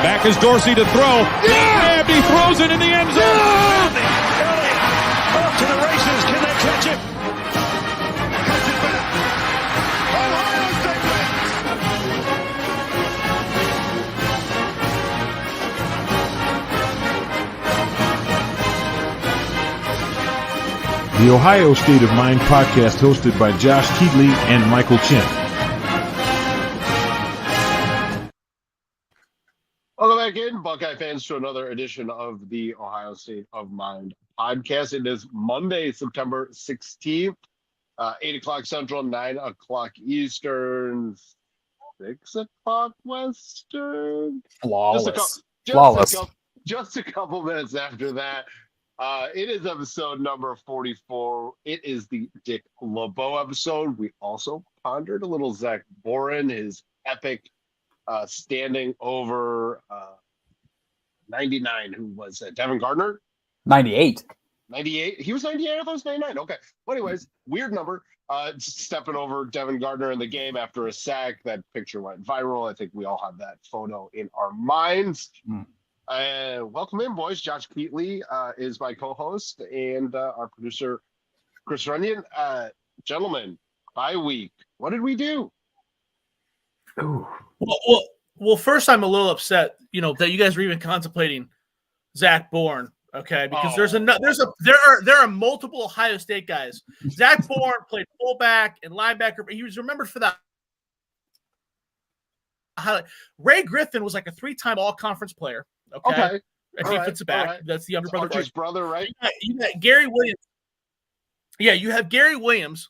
Back is Dorsey to throw. Yeah! He throws it in the end zone. Off to the races. Can they catch it? Cuts it back. Ohio State The Ohio State of Mind podcast hosted by Josh Keatley and Michael Chin. Welcome back in, Buckeye fans, to another edition of the Ohio State of Mind podcast. It is Monday, September 16th, 8 o'clock Central, 9 o'clock Eastern, 6 o'clock Western. Flawless. Just a couple minutes after that. It is episode number 44. It is the Dick LeBeau episode. We also pondered a little Zach Boren, his epic standing over 99, who was Devin Gardner? 98. 98? He was 98? I thought it was 99. Okay. Well, anyways, weird number. Stepping over Devin Gardner in the game after a sack. That picture went viral. I think we all have that photo in our minds. Welcome in, boys. Josh Keatley is my co-host, and our producer, Chris Runyon. Gentlemen, bye week. What did we do? Ooh. Well, first I'm a little upset, that you guys were even contemplating Zach Bourne, okay? Because there are multiple Ohio State guys. Zach Bourne played fullback and linebacker. He was remembered for that. Ray Griffin was like a 3-time all-conference player. Okay. Defensive back. Right. That's the younger brother. His brother, right? You got Gary Williams. Yeah, you have Gary Williams,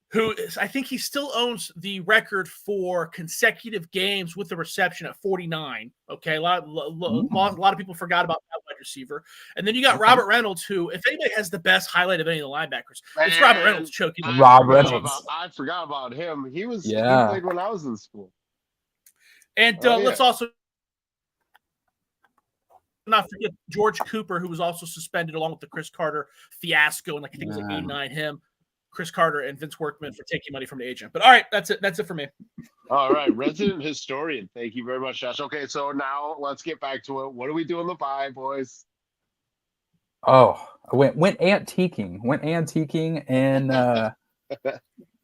who is, I think he still owns the record for consecutive games with a reception at 49. Okay, a lot of people forgot about that wide receiver. And then you got Robert Reynolds, who, if anybody has the best highlight of any of the linebackers, it's Robert Reynolds choking. I forgot about him. He played when I was in school. And let's also not forget George Cooper, who was also suspended along with the Chris Carter fiasco, and I think it was like 89 him. Chris Carter and Vince Workman for taking money from the agent. But all right, that's it for me. All right, resident historian. Thank you very much, Josh. Okay, so now let's get back to it. What do we do in the bye, boys? Oh, I went antiquing and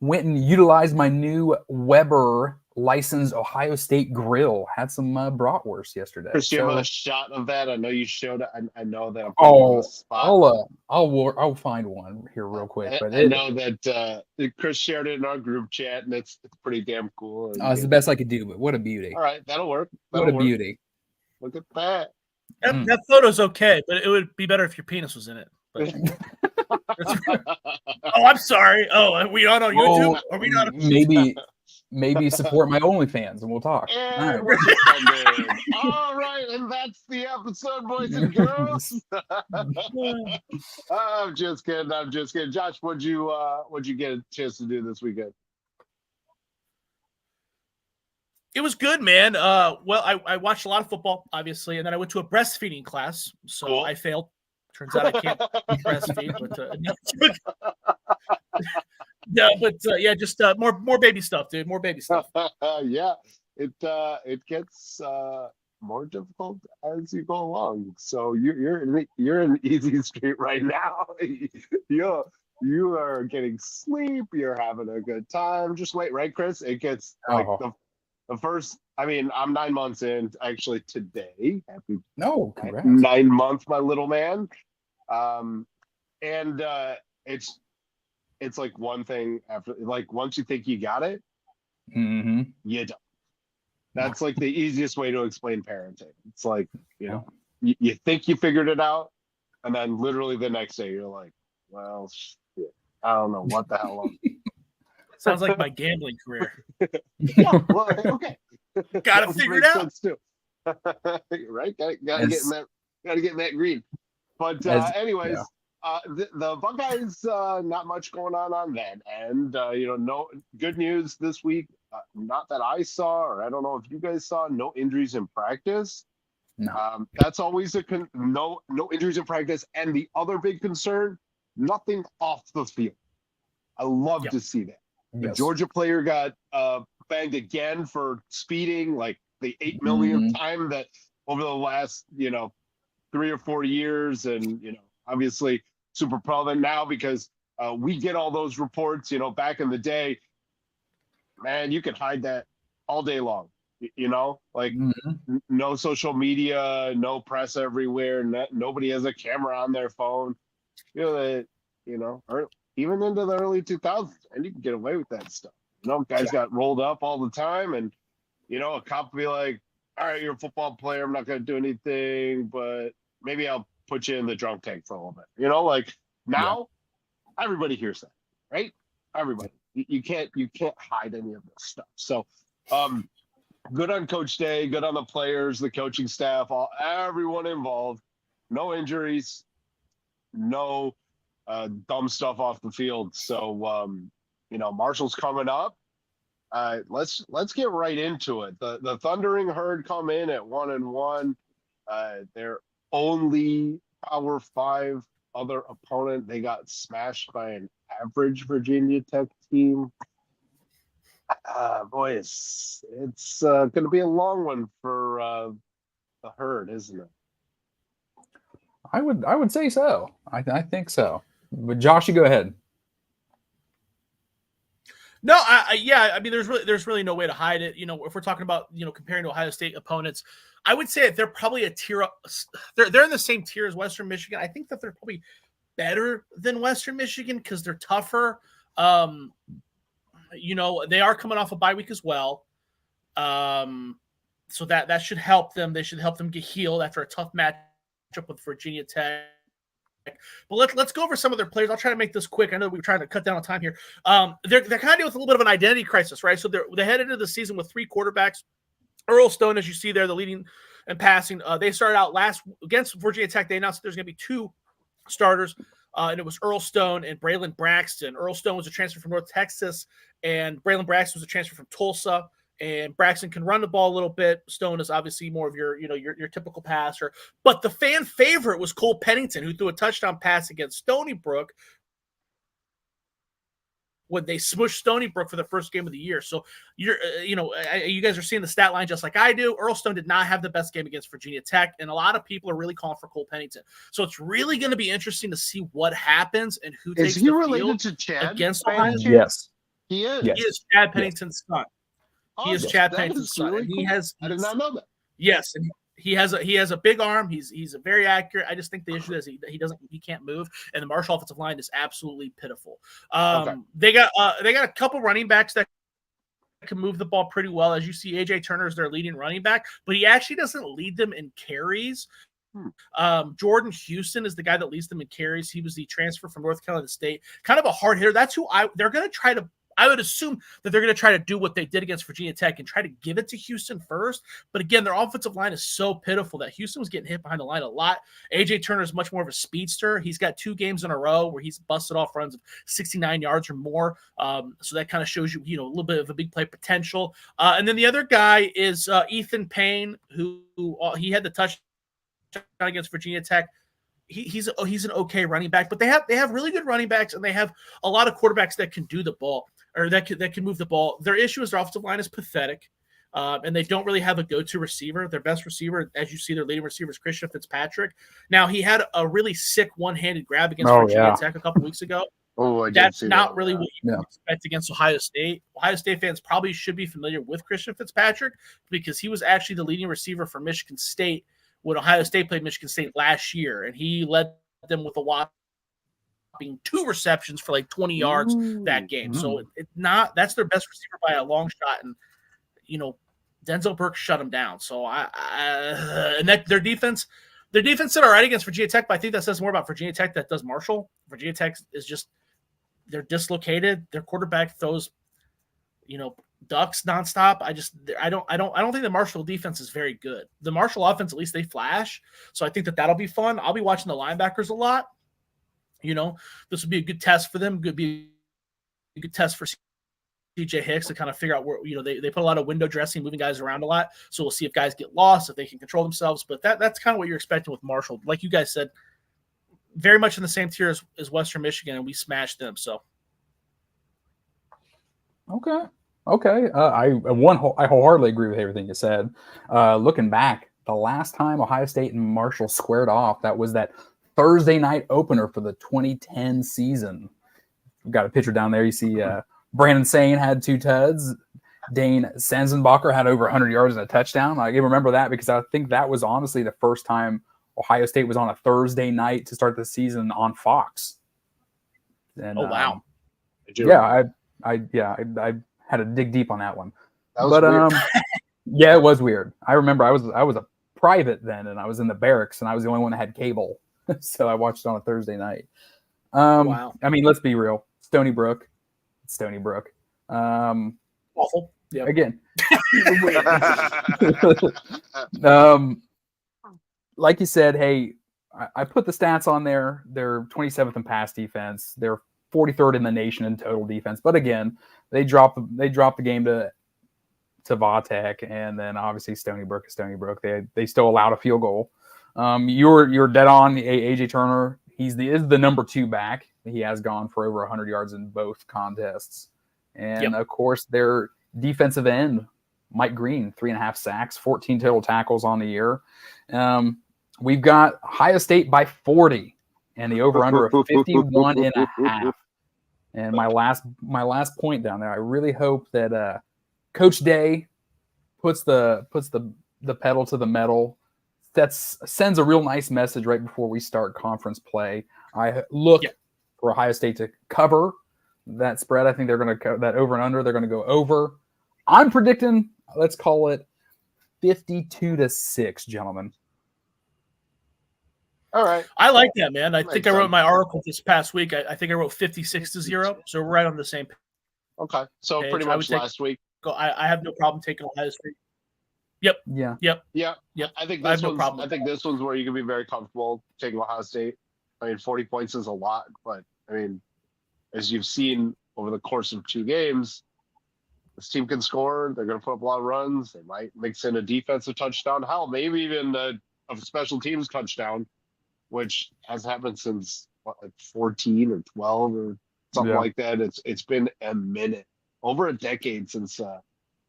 went and utilized my new Weber licensed Ohio State grill. Had some bratwurst yesterday. Chris, you have a shot of that? I know you showed it. I know that I'm on the spot. I'll find one here real quick. But I know that Chris shared it in our group chat, and it's pretty damn cool. It's the best I could do, but what a beauty. All right, that'll work. Beauty. Look at that. That photo's okay, but it would be better if your penis was in it. But... Oh, I'm sorry. Oh, are we not on YouTube? Are we not? Maybe support my OnlyFans and we'll talk. And all right, and that's the episode, boys and girls. I'm just kidding. Josh, what'd you get a chance to do this weekend? It was good, man. Well, I watched a lot of football, obviously, and then I went to a breastfeeding class, so cool. I failed. Turns out I can't breastfeed, just more baby stuff, dude. More baby stuff. Yeah, it gets more difficult as you go along. So you're in easy street right now. You are getting sleep. You're having a good time. Just wait, right, Chris? It gets like the first. I mean, I'm 9 months in. Actually, today. Congrats. 9 months, my little man. And it's like one thing after, like once you think you got it, you don't. That's like the easiest way to explain parenting. It's like, you think you figured it out, and then literally the next day you're like, well, shit, I don't know what the hell I'm. Sounds like my gambling career. Yeah, well, okay. Gotta figure it out. Too. Right? Gotta get in that green. But anyways, the Buckeyes, not much going on that end. No good news this week. Not that I saw, or I don't know if you guys saw. No injuries in practice. No. That's always no injuries in practice. And the other big concern, nothing off the field. I love to see that. The Georgia player got banged again for speeding. Like, the 8 millionth time that over the last 3 or 4 years, and obviously super prevalent now because we get all those reports. Back in the day, man, you could hide that all day long. No social media, no press everywhere, nobody has a camera on their phone. Even into the early 2000s, and you can get away with that stuff. Guys got rolled up all the time, and a cop would be like, "All right, you're a football player. I'm not going to do anything, but maybe I'll put you in the drunk tank for a little bit." Now, everybody hears that, right? Everybody. You can't hide any of this stuff. So, good on Coach Day, good on the players, the coaching staff, everyone involved. No injuries, no dumb stuff off the field. So, Marshall's coming up. Let's get right into it. The Thundering Herd come in at 1-1. Their only Power 5 other opponent, they got smashed by an average Virginia Tech team. Boy, it's going to be a long one for the Herd, isn't it? I would say so. I think so. But Josh, you go ahead. No, I mean, there's really no way to hide it. If we're talking about comparing to Ohio State opponents, I would say that they're probably a tier up. They're in the same tier as Western Michigan. I think that they're probably better than Western Michigan because they're tougher. They are coming off a bye week as well, so that should help them. They should help them get healed after a tough matchup with Virginia Tech. But let's go over some of their players. I'll try to make this quick. I know we're trying to cut down on time here. They're kind of dealing with a little bit of an identity crisis, right? So they headed into the season with 3 quarterbacks. Earl Stone, as you see there, the leading and passing. They started out last against Virginia Tech. They announced that there's going to be 2 starters, and it was Earl Stone and Braylon Braxton. Earl Stone was a transfer from North Texas, and Braylon Braxton was a transfer from Tulsa. And Braxton can run the ball a little bit. Stone is obviously more of your typical passer. But the fan favorite was Cole Pennington, who threw a touchdown pass against Stony Brook when they smushed Stony Brook for the first game of the year. So you guys are seeing the stat line just like I do. Earl Stone did not have the best game against Virginia Tech, and a lot of people are really calling for Cole Pennington. So it's really going to be interesting to see what happens and who takes the field. Is he related to Chad against Ohio State? Yes, he is. Yes. He is Chad Pennington's son. He is Chad Pennington's son. Really cool. I did not know that. Yes, and he has a big arm. He's a very accurate. I just think the issue is he can't move, and the Marshall offensive line is absolutely pitiful. Okay. They got a couple running backs that can move the ball pretty well. As you see, AJ Turner is their leading running back, but he actually doesn't lead them in carries. Jordan Houston is the guy that leads them in carries. He was the transfer from North Carolina State, kind of a hard hitter. That's who they're going to try to. I would assume that they're going to try to do what they did against Virginia Tech and try to give it to Houston first. But again, their offensive line is so pitiful that Houston was getting hit behind the line a lot. AJ Turner is much more of a speedster. He's got 2 games in a row where he's busted off runs of 69 yards or more. So that kind of shows you, a little bit of a big play potential. And then the other guy is Ethan Payne, who he had the touchdown against Virginia Tech. He's an okay running back, but they have really good running backs, and they have a lot of quarterbacks that can do the ball. Or that can move the ball. Their issue is their offensive line is pathetic, and they don't really have a go-to receiver. Their best receiver, as you see, their leading receiver is Christian Fitzpatrick. Now, he had a really sick one-handed grab against Virginia Tech a couple weeks ago. That's not really what you expect against Ohio State. Ohio State fans probably should be familiar with Christian Fitzpatrick because he was actually the leading receiver for Michigan State when Ohio State played Michigan State last year, and he led them with a whopping 2 receptions for like 20 yards that game. So that's their best receiver by a long shot. And, Denzel Burke shut him down. So their defense did all right against Virginia Tech, but I think that says more about Virginia Tech that does Marshall. Virginia Tech is just, they're dislocated. Their quarterback throws, ducks nonstop. I don't think the Marshall defense is very good. The Marshall offense, at least they flash. So I think that'll be fun. I'll be watching the linebackers a lot. This would be a good test for them. Could be a good test for CJ Hicks to kind of figure out where, they put a lot of window dressing, moving guys around a lot. So we'll see if guys get lost, if they can control themselves. But that's kind of what you're expecting with Marshall. Like you guys said, very much in the same tier as Western Michigan, and we smashed them. So. Okay. Okay. I wholeheartedly agree with everything you said. Looking back, the last time Ohio State and Marshall squared off, that was that Thursday night opener for the 2010 season. We've got a picture down there. You see Brandon Sane had 2 tuds. Dane Sanzenbacher had over 100 yards and a touchdown. I remember that because I think that was honestly the first time Ohio State was on a Thursday night to start the season on Fox. And, Oh wow! I had to dig deep on that one. That was weird. Yeah, it was weird. I remember I was a private then, and I was in the barracks, and I was the only one that had cable, so I watched it on a Thursday night. Wow. I mean, let's be real. Stony Brook. Awful. Yeah. Again. Like you said, hey, I put the stats on there. They're 27th in pass defense. They're 43rd in the nation in total defense. But again, they dropped the game to Vautech, and then obviously Stony Brook is Stony Brook. They still allowed a field goal. You're dead on. AJ Turner. Is the number 2 back. He has gone for over 100 yards in both contests. And of course, their defensive end, Mike Green, 3.5 sacks, 14 total tackles on the year. We've got Ohio State by 40 and the over-under of 51.5. And my last point down there, I really hope that Coach Day puts the pedal to the metal, sends a real nice message right before we start conference play. I look for Ohio State to cover that spread. I think they're going to that over and under. They're going to go over. I'm predicting, let's call it 52-6, gentlemen. All right. I like that, man. I think I wrote my article this past week. I think I wrote 56-0, so we're right on the same page. Okay. So pretty much last week. I have no problem taking Ohio State. Yep. Yeah. I think this one's where you can be very comfortable taking Ohio State. I mean, 40 points is a lot, but I mean, as you've seen over the course of 2 games, this team can score. They're going to put up a lot of runs. They might mix in a defensive touchdown. Hell, maybe even a special teams touchdown, which has happened since 14 or 12 or something like that. It's been a minute, over a decade since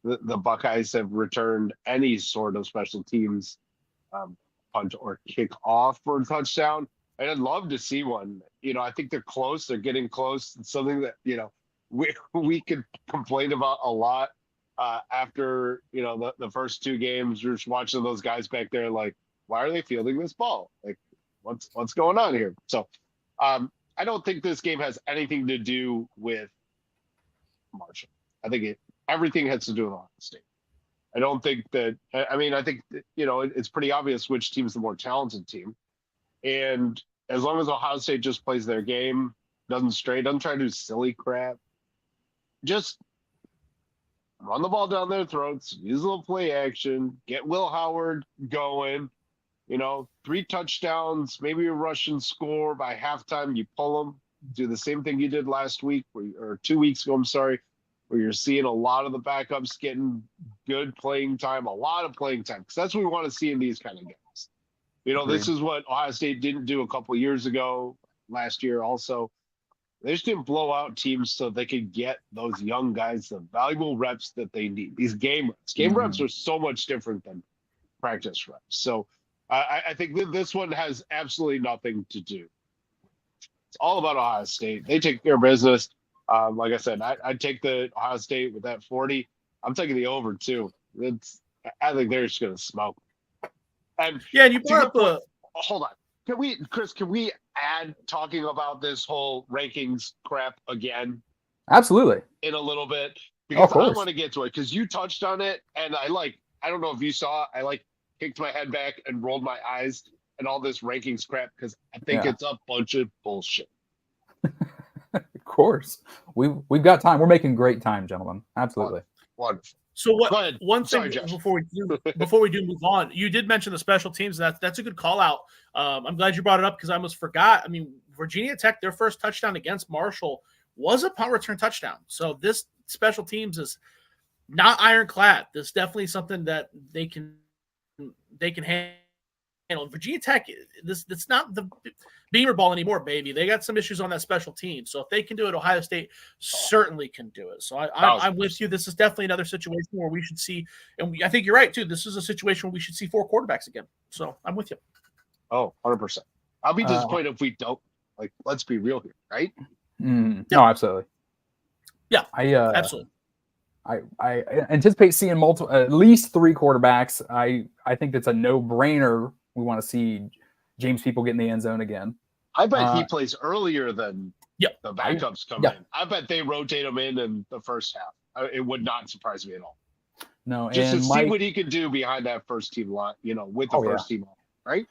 the Buckeyes have returned any sort of special teams punt or kick off for a touchdown. And I'd love to see one. I think they're close. They're getting close. It's something that, we could complain about a lot after, the first 2 games. We're just watching those guys back there like, why are they fielding this ball? Like, what's going on here? So I don't think this game has anything to do with Marshall. I think everything has to do with Ohio State. I don't think that – I think, it's pretty obvious which team's the more talented team. And as long as Ohio State just plays their game, doesn't try to do silly crap, just run the ball down their throats, use a little play action, get Will Howard going, 3 touchdowns, maybe a Russian score by halftime, you pull them, do the same thing you did last week or 2 weeks ago, where you're seeing a lot of the backups getting good playing time, a lot of playing time, because that's what we want to see in these kind of games. This is what Ohio State didn't do a couple of years ago, last year also. They just didn't blow out teams so they could get those young guys the valuable reps that they need. These game reps. Game reps are so much different than practice reps. So I think this one has absolutely nothing to do. It's all about Ohio State. They take care of business. Like I said, I'd take the Ohio State with that 40. I'm taking the over too. I think they're just going to smoke. And you brought up hold on. Can we add talking about this whole rankings crap again? Absolutely. In a little bit, because I want to get to it because you touched on it, and I don't know if you saw, I kicked my head back and rolled my eyes and all this rankings crap because I think it's a bunch of bullshit. Of course, we've got time. We're making great time, gentlemen. Absolutely. Wonderful. So one thing before we do move on, you did mention the special teams. That's a good call out. I'm glad you brought it up because I almost forgot. I mean, Virginia Tech, their first touchdown against Marshall was a punt return touchdown. So this special teams is not ironclad. This is definitely something that they can Virginia Tech, it's not the Beamer ball anymore, baby. They got some issues on that special team. So if they can do it, Ohio State certainly can do it. So I'm with you. This is definitely another situation where we should see, and I think you're right too. This is a situation where we should see 4 quarterbacks again. So I'm with you. Oh, 100%. I'll be disappointed if we don't. Like, let's be real here, right? No, absolutely. Yeah, absolutely. I anticipate seeing at least 3 quarterbacks. I think that's a no-brainer. We want to see James People get in the end zone again. I bet he plays earlier than the backups come in. I bet they rotate him in the first half. It would not surprise me at all. No, just to see what he can do behind that first team line, with the first team on, right?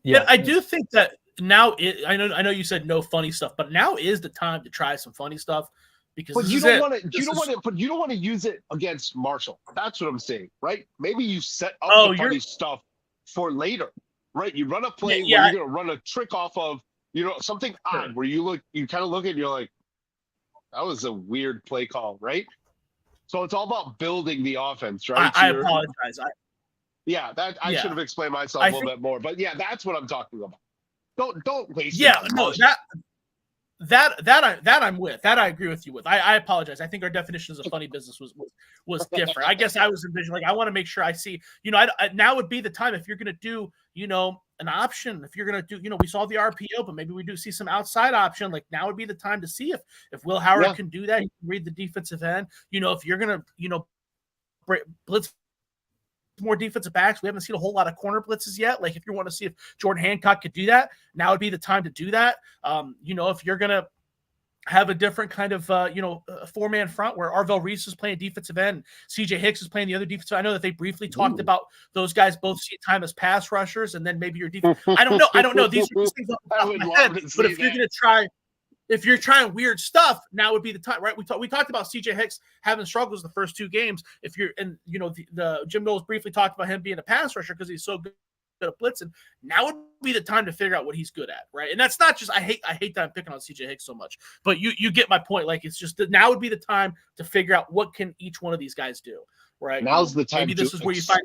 Yeah, I do think that now. I know you said no funny stuff, but now is the time to try some funny stuff. Because you don't want to use it against Marshall. That's what I'm saying, right? Maybe you set up the funny stuff for later, right? You run a play where you're going to run a trick off of, something odd where you kind of look and you're like, that was a weird play call, right? So it's all about building the offense, right? I apologize. I should have explained myself a little bit more, but that's what I'm talking about. Don't waste. That I'm with. That I agree with you with. I apologize. I think our definitions of funny business was different. I guess I was envisioning, I want to make sure I see, now would be the time if you're going to do, an option, if you're going to do, we saw the RPO, but maybe we do see some outside option. Like now would be the time to see if Will Howard can do that. He can read the defensive end. If you're going to, blitz more defensive backs. We haven't seen a whole lot of corner blitzes yet. Like if you want to see if Jordan Hancock could do that, now would be the time to do that. If you're going to have a different kind of, a 4-man front where Arvell Reese is playing defensive end, CJ Hicks is playing the other defensive. I know that they briefly talked about those guys both see time as pass rushers, and then maybe your defense. I don't know. These are things I would love to see but if you're going to try, if you're trying weird stuff, now would be the time, right? We talked about CJ Hicks having struggles the first 2 games. If you're, and the Jim Knowles briefly talked about him being a pass rusher because he's so good at blitzing. Now would be the time to figure out what he's good at, right? And that's not just I hate that I'm picking on CJ Hicks so much, but you get my point. Like it's just that now would be the time to figure out what can each one of these guys do, right? Now's the time. Maybe this is where you find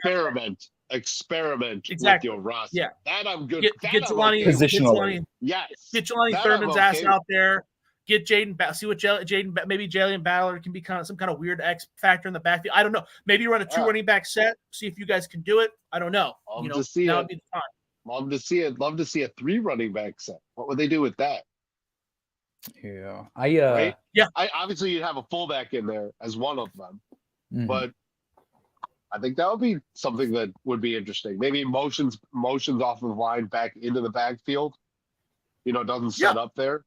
experiment exactly. with your roster. Yeah, that I'm good. Get Jelani positionally. Get Jelani Thurman's ass out there. Get Jaden. See what maybe Jalen Ballard can be kind of some kind of weird X factor in the backfield. I don't know. Maybe run a 2 running back set. See if you guys can do it. I don't know. That would be the time. Love to see it. Love to see a 3 running back set. What would they do with that? Yeah, right? Obviously you'd have a fullback in there as one of them, but I think that would be something that would be interesting. Maybe motions off of the line back into the backfield. Doesn't set up there.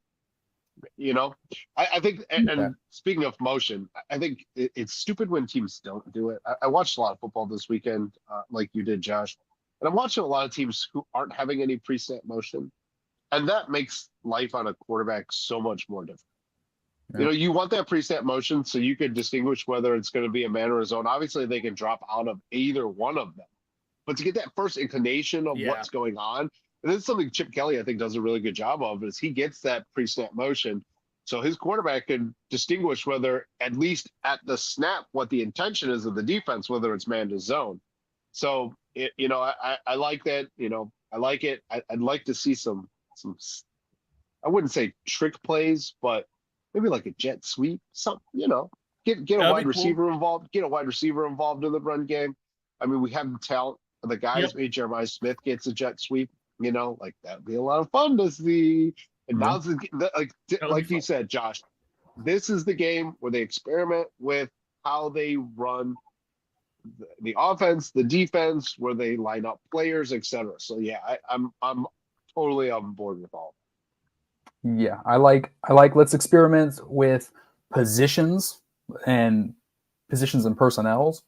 I think, and speaking of motion, I think it's stupid when teams don't do it. I watched a lot of football this weekend, like you did, Josh, and I'm watching a lot of teams who aren't having any preset motion, and that makes life on a quarterback so much more difficult. Yeah. You want that preset motion so you can distinguish whether it's going to be a man or a zone. Obviously, they can drop out of either one of them, but to get that first inclination of what's going on. And this is something Chip Kelly, I think, does a really good job of, is he gets that pre-snap motion. So his quarterback can distinguish whether, at least at the snap, what the intention is of the defense, whether it's man to zone. So, I like that. I like it. I'd like to see some, I wouldn't say trick plays, but maybe like a jet sweep, get a wide receiver involved, get a wide receiver involved in the run game. I mean, we have the talent. The guys, maybe Jeremiah Smith gets a jet sweep. Like that'd be a lot of fun to see. And now, like you said, Josh, this is the game where they experiment with how they run the offense, the defense, where they line up players, etc. So I'm totally on board with all. Yeah, I like. Let's experiment with positions and personnels.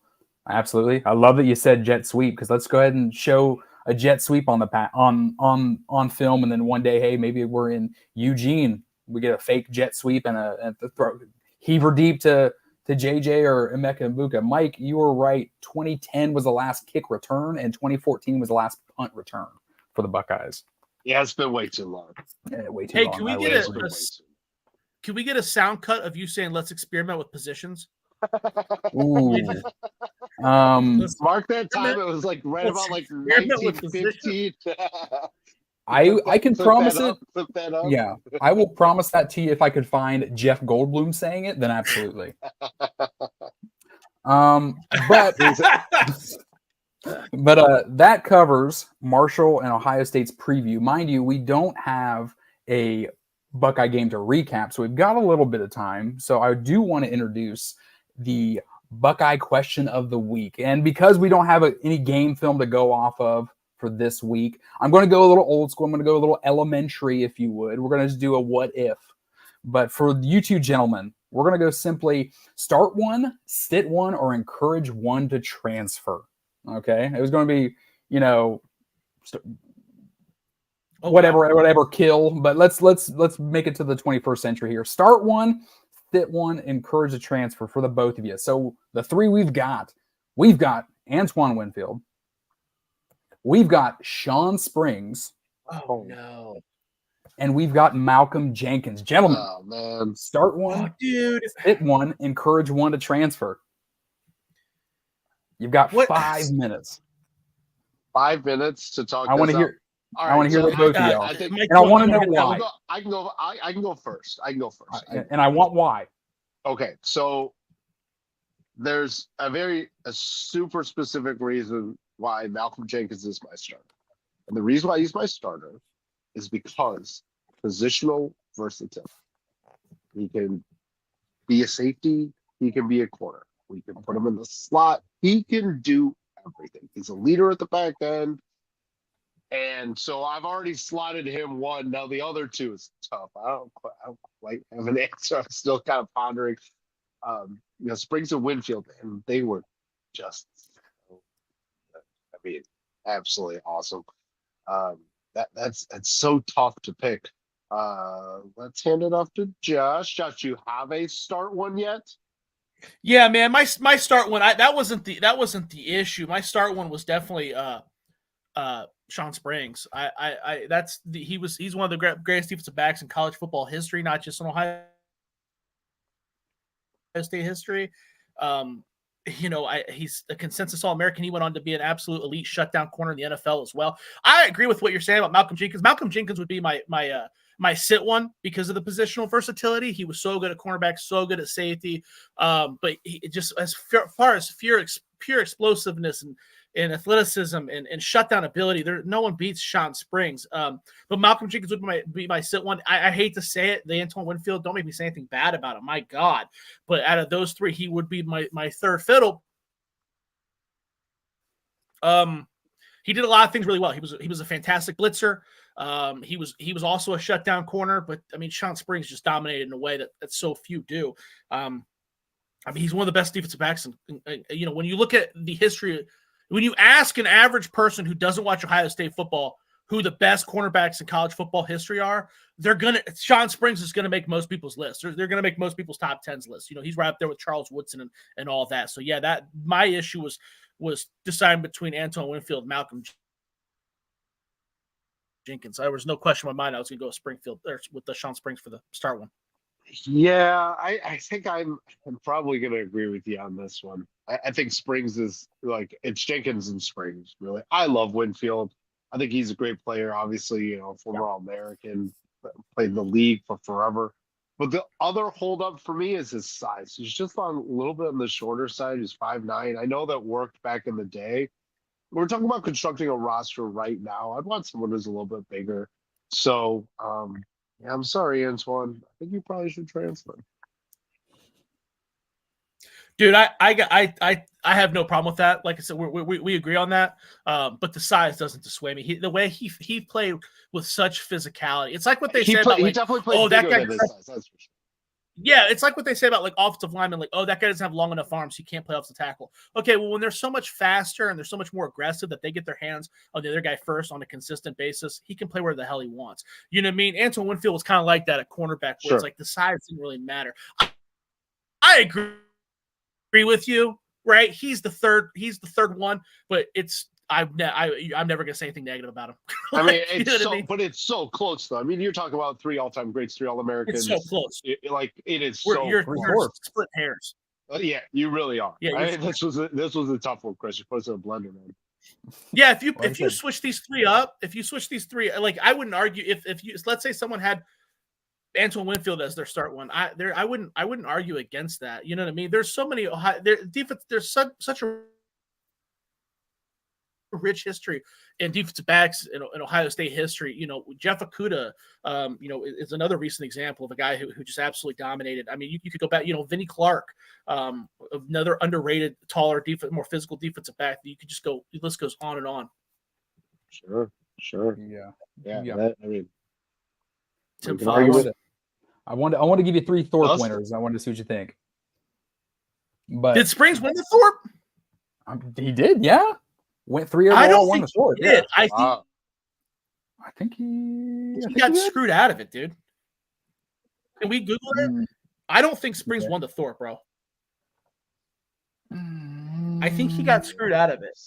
Absolutely, I love that you said jet sweep because let's go ahead and show a jet sweep on on film, and then one day, hey, maybe we're in Eugene, we get a fake jet sweep and a throw heaver deep to JJ or Emeka Mbuka. Mike, you were right. 2010 was the last kick return, and 2014 was the last punt return for the Buckeyes. Yeah, it's been way too long. Way too long. Can we get a sound cut of you saying let's experiment with positions? Ooh. Mark that time. It was like right about like Experiment with 1915. I can promise it. Flip that up. Yeah, I will promise that to you if I could find Jeff Goldblum saying it, then absolutely. But that covers Marshall and Ohio State's preview. Mind you, we don't have a Buckeye game to recap, so we've got a little bit of time. So I do want to introduce the Buckeye question of the week. And because we don't have any game film to go off of for this week, I'm going to go a little old school. I'm going to go a little elementary, if you would. We're going to just do a what if. But for you two gentlemen, we're going to go simply start one, sit one, or encourage one to transfer. Okay? It was going to be, whatever kill, but let's make it to the 21st century here. Start one, sit one, encourage a transfer for the both of you. So the three we've got Antoine Winfield, we've got Sean Springs, Oh no. and we've got Malcolm Jenkins. Gentlemen, Oh man. start one, Dude. sit one, encourage one to transfer. You've got 5 minutes. 5 minutes to talk. I want to hear. All I want to hear what both of y'all. I think, and I want to know why. I can go first. And I want why. Okay, so there's a super specific reason why Malcolm Jenkins is my starter. And the reason why he's my starter is because positional versatility. He can be a safety. He can be a corner. We can put him in the slot. He can do everything. He's a leader at the back end. And so I've already slotted him one. Now the other two is tough. I don't quite have an answer. I'm still kind of pondering. Springs and Winfield, and they were just, absolutely awesome. That's so tough to pick. Let's hand it off to Josh. Josh, you have a start one yet? Yeah, man. My start one. That wasn't the issue. My start one was definitely Sean Springs. He's one of the greatest defensive backs in college football history, not just in Ohio State history. He's a consensus All-American. He went on to be an absolute elite shutdown corner in the NFL as well. I agree with what you're saying about Malcolm Jenkins. Malcolm Jenkins would be my sit one because of the positional versatility. He was so good at cornerback, so good at safety. But he just as far as pure explosiveness and athleticism and shutdown ability, no one beats Sean Springs. But Malcolm Jenkins would be my sit one. I hate to say it, the Antoine Winfield, don't make me say anything bad about him. My God. But out of those three, he would be my third fiddle. He did a lot of things really well. He was a fantastic blitzer. He was also a shutdown corner, but I mean, Sean Springs just dominated in a way that so few do. He's one of the best defensive backs. And when you look at the history, when you ask an average person who doesn't watch Ohio State football who the best cornerbacks in college football history are, Sean Springs is gonna make most people's lists. They're gonna make most people's top 10s lists. He's right up there with Charles Woodson and all that. So yeah, that my issue was deciding between Antoine Winfield and Malcolm Jenkins. There was no question in my mind I was gonna go Springfield with the Sean Springs for the start one. Yeah, I think I'm probably going to agree with you on this one. I think Springs is it's Jenkins and Springs, really. I love Winfield. I think he's a great player, obviously, former All-American, played in the league for forever. But the other holdup for me is his size. He's just a little bit on the shorter side. He's 5'9". I know that worked back in the day. We're talking about constructing a roster right now. I'd want someone who's a little bit bigger. So, yeah, I'm sorry, Antoine. I think you probably should transfer. Dude, I have no problem with that. Like I said, we agree on that. But the size doesn't dissuade me. The way he played with such physicality, it's like what they say about he definitely played that guy. Than his size, that's for sure. Yeah, it's like what they say about offensive linemen, that guy doesn't have long enough arms, he can't play offensive tackle. Okay, well, when they're so much faster and they're so much more aggressive that they get their hands on the other guy first on a consistent basis, he can play where the hell he wants. You know what I mean? Antoine Winfield was kind of like that at cornerback, where it's like the size didn't really matter. I agree with you, right? He's the third one, but I'm never gonna say anything negative about him. I mean, but it's so close though. I mean, you're talking about 3 all-time greats, 3 All-Americans. It's so close. It is you're split hairs. Yeah, you really are. Yeah, Right? This was a tough one, Chris. You put us in a blender, man. Yeah, if you switch these three up, like I wouldn't argue if you let's say someone had Antoine Winfield as their start one, I wouldn't argue against that. You know what I mean? There's so many defense. There's such a rich history in defensive backs in Ohio State history. You know, Jeff Okudah, is another recent example of a guy who just absolutely dominated. I mean, you could go back, Vinnie Clark, another underrated, taller, more physical defensive back. You could just go, the list goes on and on. Sure. Yeah. That, I mean, Tim I want to give you 3 Thorpe Us? winners. I wanted to see what you think. But Did Springs win the Thorpe? he did, yeah. Went 3 overall, I don't won think the Thorpe. he did. Yeah. I think he got did. screwed out of it, dude. Can we Google it? Mm. I don't think Springs won the Thorpe, bro. I think he got screwed out of it.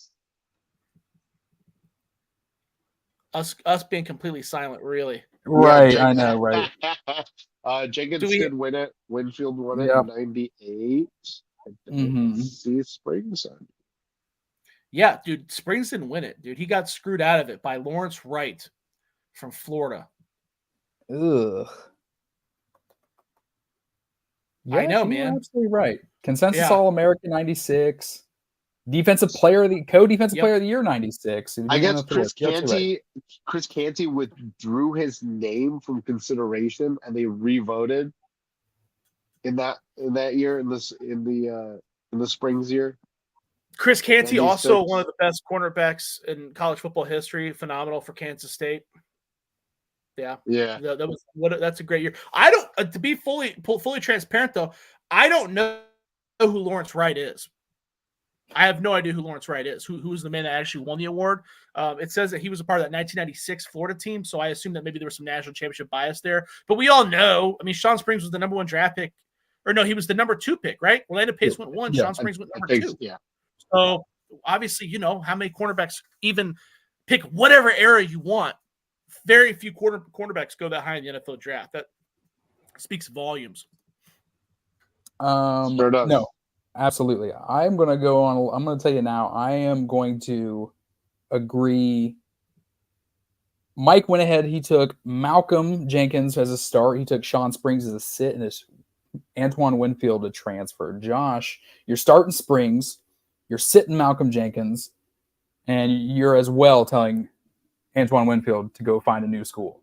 Us being completely silent, really. Right, Yeah, I know, right. Jenkins Do we- did win it. Winfield won it Yep. in 98. I don't Mhm. see Springs on. Yeah, dude, Springs didn't win it, dude. He got screwed out of it by Lawrence Wright from Florida. Ugh. I know, you're man. absolutely right. Consensus Yeah. All-American 96. Co-defensive player of the year 96. I guess Chris Canty withdrew his name from consideration, and they revoted in that year in the Springs year. Chris Canty, 96. also one of the best cornerbacks in college football history. Phenomenal for Kansas State. Yeah, that's a great year. I don't to be fully transparent though. I don't know who Lawrence Wright is. I have no idea who Lawrence Wright is. Who's the man that actually won the award? It says that he was a part of that 1996 Florida team, so I assume that maybe there was some national championship bias there. But we all know. I mean, Sean Springs was the number 1 draft pick, or no, he was the number 2 pick, right? Orlando Pace went 1. Yeah, Sean Springs went number 2. Yeah. So obviously, how many cornerbacks even pick whatever era you want. Very few cornerbacks go that high in the NFL draft. That speaks volumes. Sure does. No, absolutely. I'm going to tell you now, I am going to agree. Mike went ahead. He took Malcolm Jenkins as a start. He took Sean Springs as a sit, and his Antoine Winfield a transfer. Josh, you're starting Springs. You're sitting Malcolm Jenkins, and you're as well telling Antoine Winfield to go find a new school.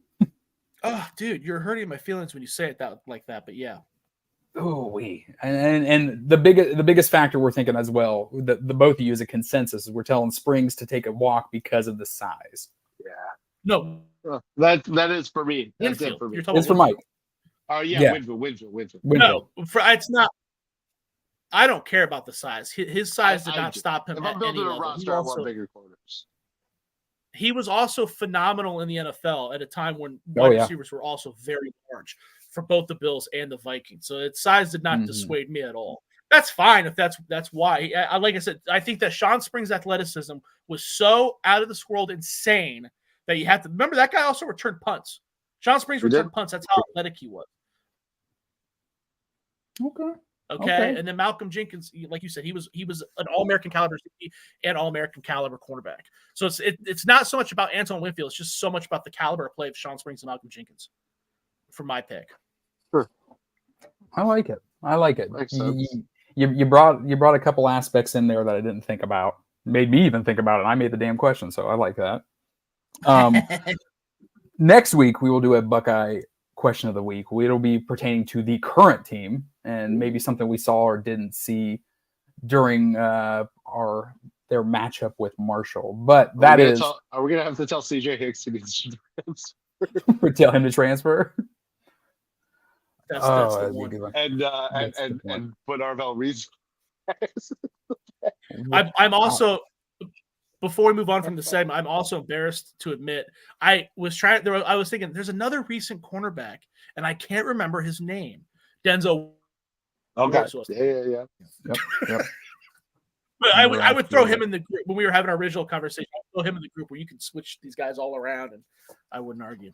Oh, dude, you're hurting my feelings when you say it like that. But yeah. Oh, and the biggest factor we're thinking as well, the both of you is a consensus. Is we're telling Springs to take a walk because of the size. Yeah. No, that is for me. That's Winfield. it for me. You're talking It's for about Mike. Oh yeah, Yeah. Winfield. No, it's not. I don't care about the size. His size did not stop him If at I'm any building a level. roster, I want bigger corners. He was also phenomenal in the NFL at a time when wide receivers were also very large for both the Bills and the Vikings. So its size did not dissuade me at all. That's fine if that's why. Like I said, I think that Sean Springs' athleticism was so out of this world insane that you have to remember that guy also returned punts. Sean Springs returned punts. That's how athletic he was. Okay. And then Malcolm Jenkins, like you said, he was an All-American caliber safety and All-American caliber cornerback. So it's not so much about Antoine Winfield. It's just so much about the caliber of play of Sean Springs and Malcolm Jenkins for my pick. Sure. I like it. Makes sense. You brought a couple aspects in there that I didn't think about. Made me even think about it. I made the damn question, so I like that. Next week we will do a Buckeye question of the week. It'll be pertaining to the current team and maybe something we saw or didn't see during their matchup with Marshall. But are we gonna have to tell CJ Hicks he needs to transfer? Tell him to transfer. That's the one. And put Arvell Reese. I'm also, before we move on from the segment, I'm also embarrassed to admit I was thinking there's another recent cornerback and I can't remember his name. Denzel. Okay. Yeah. Yep. But I would throw him in the group when we were having our original conversation. I'd throw him in the group where you can switch these guys all around, and I wouldn't argue.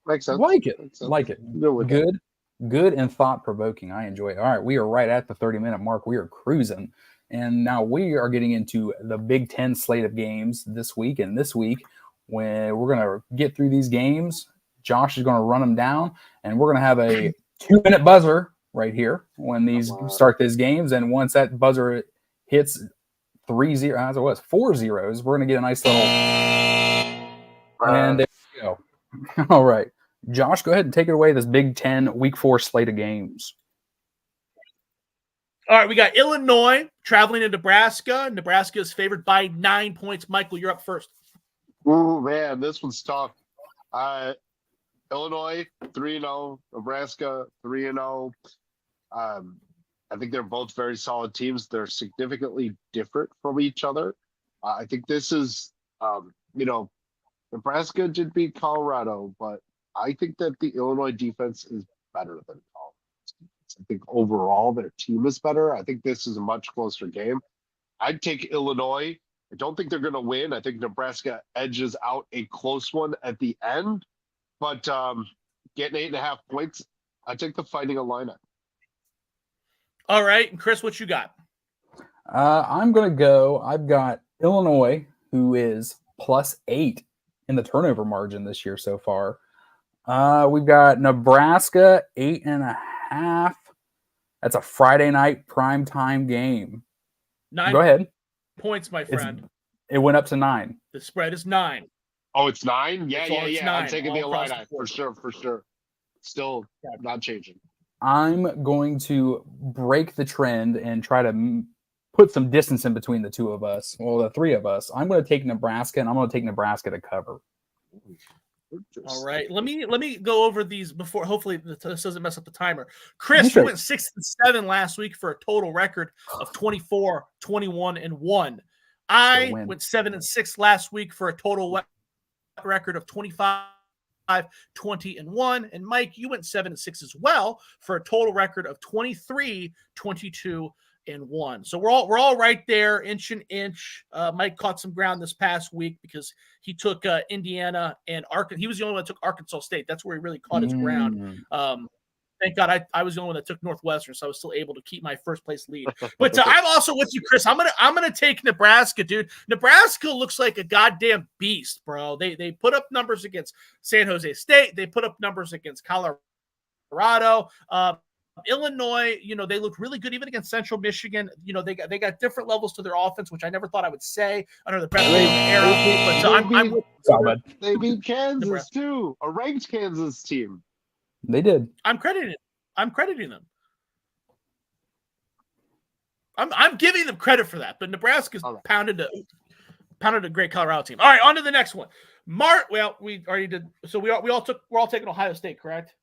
Makes sense. Like it. Makes sense. Like it. Good. Good. Good and thought-provoking. I enjoy it. All right, we are right at the 30-minute mark. We are cruising. And now we are getting into the Big Ten slate of games this week. And this week, when we're going to get through these games, Josh is going to run them down, and we're going to have a 2-minute buzzer right here when these start these games. And once that buzzer hits 3-0, as it was 4 zeros, we're going to get a nice little. And there we go. All right. Josh, go ahead and take it away. This Big Ten Week 4 slate of games. All right, we got Illinois traveling to Nebraska. Nebraska is favored by 9 points. Michael, you're up first. Ooh, man, this one's tough. Illinois 3-0, Nebraska 3-0. I think they're both very solid teams. They're significantly different from each other. I think this is, Nebraska did beat Colorado, but I think that the Illinois defense is better than Colorado's defense. I think overall their team is better. I think this is a much closer game. I'd take Illinois. I don't think they're going to win. I think Nebraska edges out a close one at the end, but getting 8.5 points, I take the Fighting Illini. All right, and Chris, what you got? I'm going to go. I've got Illinois, who is +8 in the turnover margin this year so far. We've got Nebraska 8.5. That's a Friday night primetime game. 9 Go ahead. Points, my friend. It went up to 9. The spread is 9. Oh, it's 9? Yeah. 9, I'm taking the all across Illini the board. for sure. Still not changing. I'm going to break the trend and try to put some distance in between the two of us. Well, the three of us. I'm going to take Nebraska, and I'm going to take Nebraska to cover. All right. Let me go over these before. Hopefully, this doesn't mess up the timer. Chris, you went 6-7 last week for a total record of 24, 21, and 1. I went 7-6 last week for a total record of 25, 20, and 1. And Mike, you went 7-6 as well for a total record of 23, 22, and 1. So we're all right there, inch and inch. Mike caught some ground this past week because he took Indiana and Arkansas. He was the only one that took Arkansas State. That's where he really caught his ground. Thank God I was the only one that took Northwestern, so I was still able to keep my first place lead. But I'm also with you, Chris. I'm gonna take Nebraska, dude. Nebraska looks like a goddamn beast, bro. They put up numbers against San Jose State. They put up numbers against Colorado. Illinois, they look really good even against Central Michigan. They got different levels to their offense, which I never thought I would say under the Brett era. But they beat Kansas too, a ranked Kansas team. They did. I'm crediting them. I'm giving them credit for that. But Nebraska's pounded a great Colorado team. All right, on to the next one. Well, we already did. So we're all taking Ohio State, correct?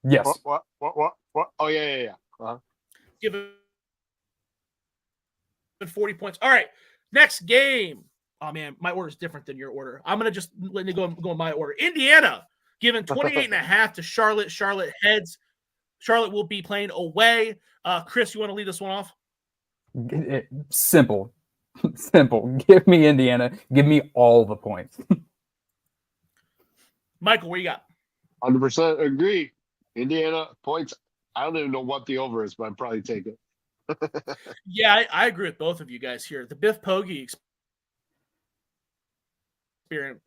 Yes. What? Oh, yeah. Uh-huh. Give it 40 points. All right, next game. Oh, man, my order is different than your order. I'm going to just let you go in my order. Indiana, given 28.5 to Charlotte. Charlotte heads. Charlotte will be playing away. Chris, you want to lead this one off? Simple. Give me Indiana. Give me all the points. Michael, what you got? 100% agree. Indiana points. I don't even know what the over is, but I'd probably take it. Yeah, I agree with both of you guys here. The Biff Poggi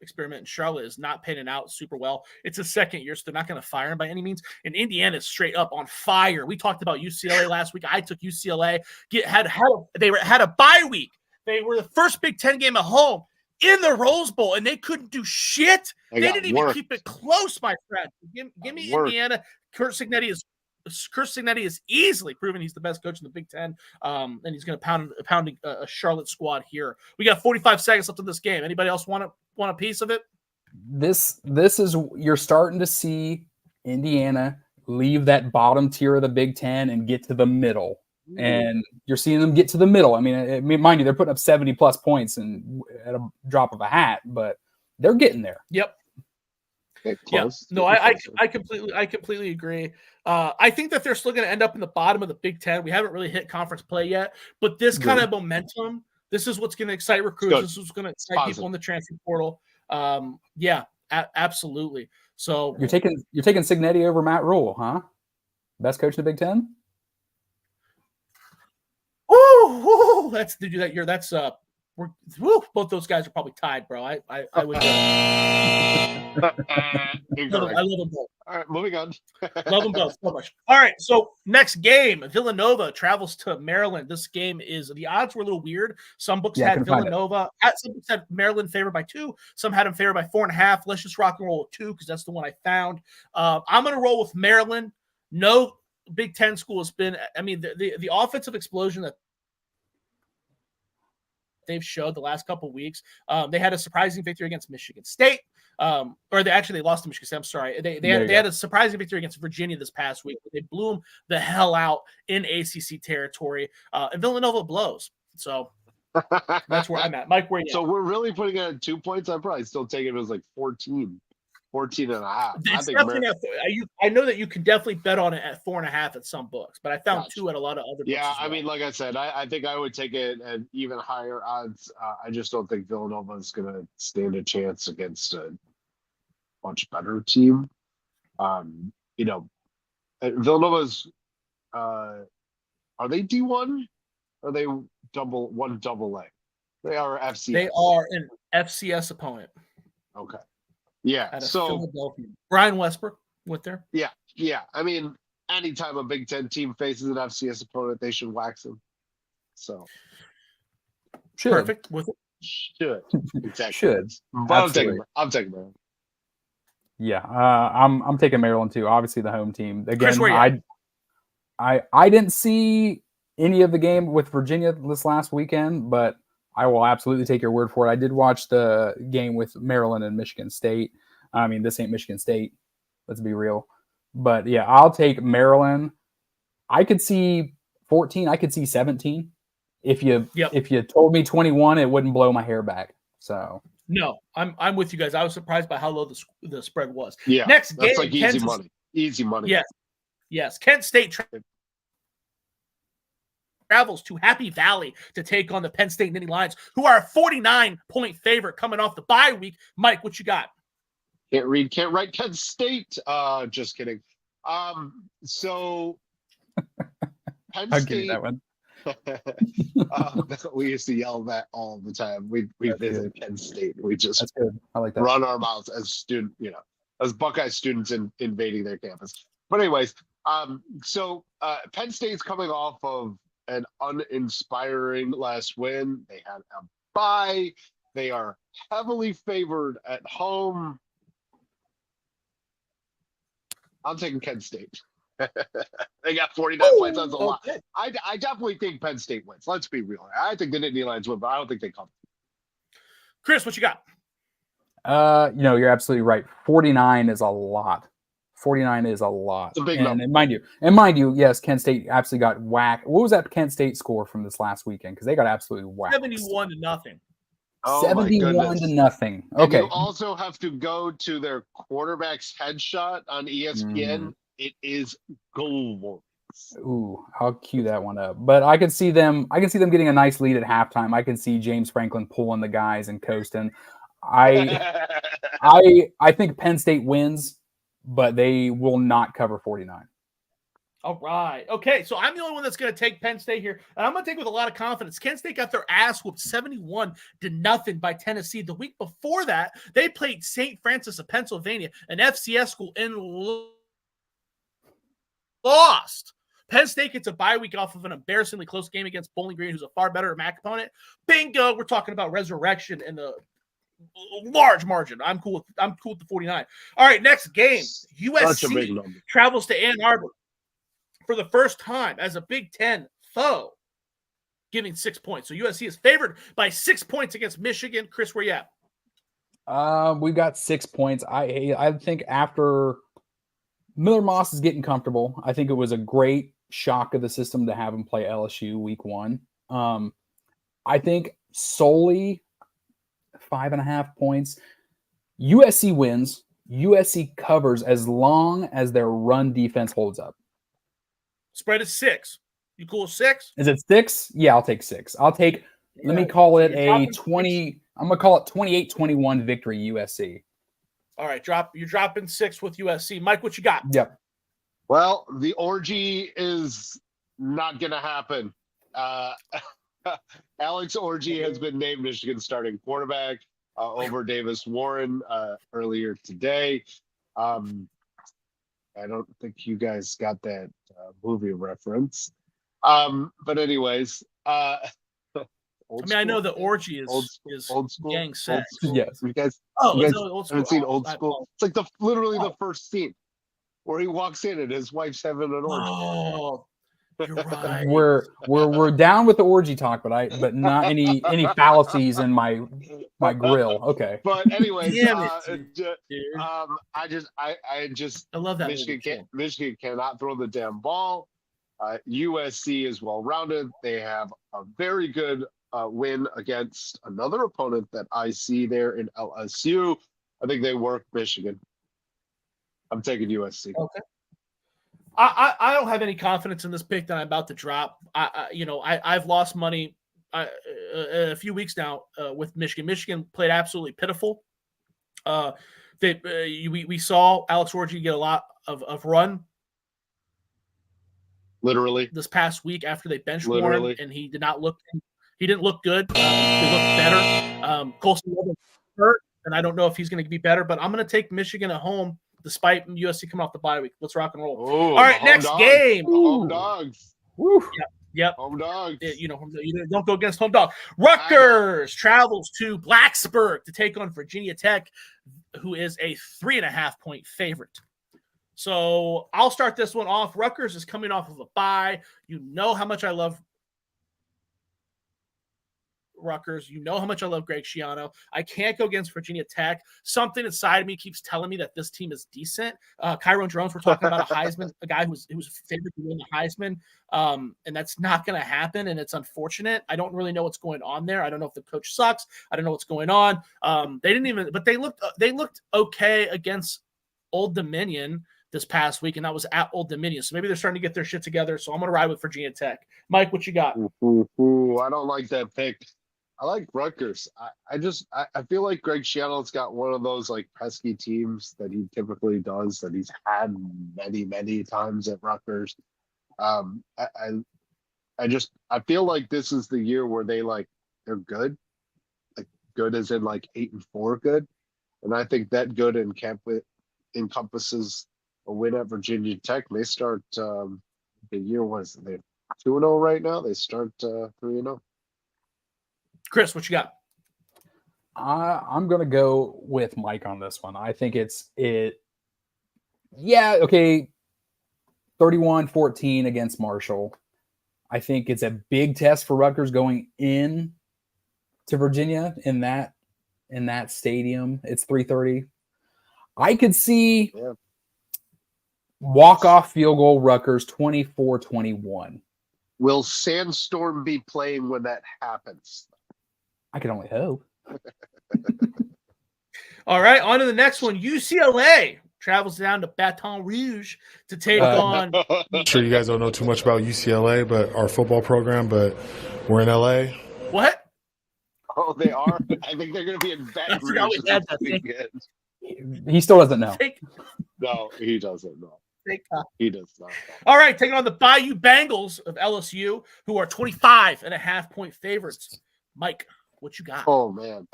experiment in Charlotte is not panning out super well. It's his second year, so they're not going to fire him by any means. And Indiana is straight up on fire. We talked about UCLA last week. I took UCLA. Had a bye week. They were the first Big Ten game at home in the Rose Bowl, and they couldn't do shit. They didn't even keep it close, my friend. Give me Indiana. Kurt Cignetti is easily proven he's the best coach in the Big Ten, and he's going to pound a Charlotte squad here. We got 45 seconds left in this game. Anybody else want a piece of it? This is, you're starting to see Indiana leave that bottom tier of the Big Ten and get to the middle. And you're seeing them get to the middle. I mean, mind you, they're putting up 70+ points and at a drop of a hat, but they're getting there. Yep. Yeah. No, I completely agree. I think that they're still going to end up in the bottom of the Big Ten. We haven't really hit conference play yet, but this kind of momentum, this is what's going to excite recruits. This is what's going to excite people in the transfer portal. Yeah, absolutely. So you're taking Cignetti over Matt Rule, huh? Best coach in the Big Ten? Oh, that's did you that year? That's both those guys are probably tied, bro. I would. I love them both. All right, moving on. Love them both so much. All right, so next game, Villanova travels to Maryland. This game is the odds were a little weird. Some books had Villanova. Some books had Maryland favored by 2. Some had them favored by 4.5. Let's just rock and roll with 2 because that's the one I found. I'm going to roll with Maryland. No Big Ten school has been. I mean, the offensive explosion that they've showed the last couple of weeks. They had a surprising victory against Michigan State. Or they lost to Michigan State. I'm sorry. They had a surprising victory against Virginia this past week. They blew them the hell out in ACC territory. And Villanova blows. So that's where I'm at. Mike, where are you So at? we're really putting it at 2 points. I'd probably still take it if it was like 14 and a half. I know that you can definitely bet on it at 4.5 at some books, but I found Gotcha. 2 at a lot of other books. Yeah, as well. I mean, like I said, I think I would take it at even higher odds. I just don't think Villanova is going to stand a chance against a much better team. Villanova's are they D1? Or are they double A? They are FCS. They are an FCS opponent. Okay. Yeah. Out of So Philadelphia. Brian Westbrook with there. yeah. I mean, anytime a Big Ten team faces an FCS opponent, they should wax them. So Perfect with it. should exactly Should. But I'm taking Maryland. Yeah, I'm taking Maryland too. Obviously, the home team. Again, Chris, where you at? I didn't see any of the game with Virginia this last weekend, but I will absolutely take your word for it. I did watch the game with Maryland and Michigan State. I mean, this ain't Michigan State. Let's be real. But yeah, I'll take Maryland. I could see 14. I could see 17. If you told me 21, it wouldn't blow my hair back. So no, I'm with you guys. I was surprised by how low the spread was. Yeah, next game, that's like easy money. Easy money. Yes. Kent State travels to Happy Valley to take on the Penn State Nittany Lions, who are a 49-point favorite coming off the bye week. Mike, what you got? Can't read, can't write. Kent State. Just kidding. So Penn I'll State. give you that one. We used to yell that all the time. We visit Penn State. We just That's good. I like that. run our mouths as as Buckeye students invading their campus. But anyways, so Penn State's coming off of an uninspiring last win. They had a bye. They are heavily favored at home. I'm taking Kent State. They got 49 points. That's a lot. I definitely think Penn State wins. Let's be real. I think the Nittany Lions win, but I don't think they come. Chris, what you got? You're absolutely right. 49 is a lot. 49 is a lot. It's a big number. And mind you, yes, Kent State absolutely got whacked. What was that Kent State score from this last weekend? Because they got absolutely whacked. 71-0. Oh, 71-0. And Okay. you also have to go to their quarterback's headshot on ESPN. It is glorious. Ooh, I'll cue that one up. But I can see them getting a nice lead at halftime. I can see James Franklin pulling the guys and coasting. I think Penn State wins, but they will not cover 49. All right. Okay, so I'm the only one that's going to take Penn State here, and I'm going to take it with a lot of confidence. Kent State got their ass whooped 71-0 by Tennessee. The week before that, they played St. Francis of Pennsylvania, an FCS school, and lost. Penn State gets a bye week off of an embarrassingly close game against Bowling Green, who's a far better MAC opponent. Bingo! We're talking about resurrection in the large margin. I'm cool with the 49. All right, next game. USC travels to Ann Arbor for the first time as a Big Ten foe, giving 6 points. So USC is favored by 6 points against Michigan. Chris, where you at? We've got 6 points. I think after Miller Moss is getting comfortable, I think it was a great shock of the system to have him play LSU week 1. I think solely 5.5 points. USC wins. USC covers as long as their run defense holds up. Spread is 6. You cool with 6? Is it 6? Yeah, I'll take 6. Let me call it a 20. I'm going to call it 28-21 victory USC. All right, you're dropping 6 with USC. Mike, what you got? Yep. Well, the orgy is not going to happen. Alex Orgy has been named Michigan's starting quarterback over Davis Warren earlier today. I don't think you guys got that movie reference. But anyways, I know the orgy is old school, gang sex. Yes. You guys, Oh, you guys no, old school. haven't seen Old School? It's like literally Oh. the first scene where he walks in and his wife's having an orgy. Oh, you're right. We're down with the orgy talk, but not any fallacies in my grill. Okay. But anyways, Damn it, dude. I just I love that Michigan cannot throw the damn ball. USC is well rounded. They have a very good win against another opponent that I see there in LSU. I think they work Michigan. I'm taking USC. Okay. I don't have any confidence in this pick that I'm about to drop. I've lost money a few weeks now with Michigan. Michigan played absolutely pitiful. We saw Alex Orgy get a lot of run. Literally. This past week after they benched Warren, and he did not look. He didn't look good. He looked better. Colson hurt, and I don't know if he's going to be better. But I'm going to take Michigan at home, despite USC coming off the bye week. Let's rock and roll. Ooh, all right, next game. Home dogs. Woo. Yep. Home dogs. You don't go against home dog. Rutgers travels to Blacksburg to take on Virginia Tech, who is a 3.5-point favorite. So I'll start this one off. Rutgers is coming off of a bye. You know how much I love Rutgers. You know how much I love Greg Schiano. I can't go against Virginia Tech. Something inside of me keeps telling me that this team is decent. Kyron Drones, we're talking about a Heisman, a guy who was favored to win the Heisman, and that's not going to happen, and it's unfortunate. I don't really know what's going on there. I don't know if the coach sucks. I don't know what's going on. They looked okay against Old Dominion this past week, and that was at Old Dominion. So maybe they're starting to get their shit together. So I'm going to ride with Virginia Tech. Mike, what you got? Ooh, I don't like that pick. I like Rutgers. I feel like Greg Schiano's got one of those like pesky teams that he typically does, that he's had many times at Rutgers. I feel like this is the year where they're good, like good as in like 8-4 good, and I think that good encompasses a win at Virginia Tech. They start the year was they 2-0 right now. They start 3-0. Chris, what you got? I'm going to go with Mike on this one. I think yeah, okay, 31-14 against Marshall. I think it's a big test for Rutgers going in to Virginia in that stadium. It's 3:30. I could see walk-off field goal Rutgers 24-21. Will Sandstorm be playing when that happens? I can only hope. All right, on to the next one. UCLA travels down to Baton Rouge to take on. I'm sure you guys don't know too much about UCLA, but our football program, but we're in LA. What? Oh, they are? I think they're going to be in Baton Rouge. He still doesn't know. No, he doesn't know. He does not. All right, taking on the Bayou Bengals of LSU, who are 25.5-point favorites. Mike, what you got? Oh, man.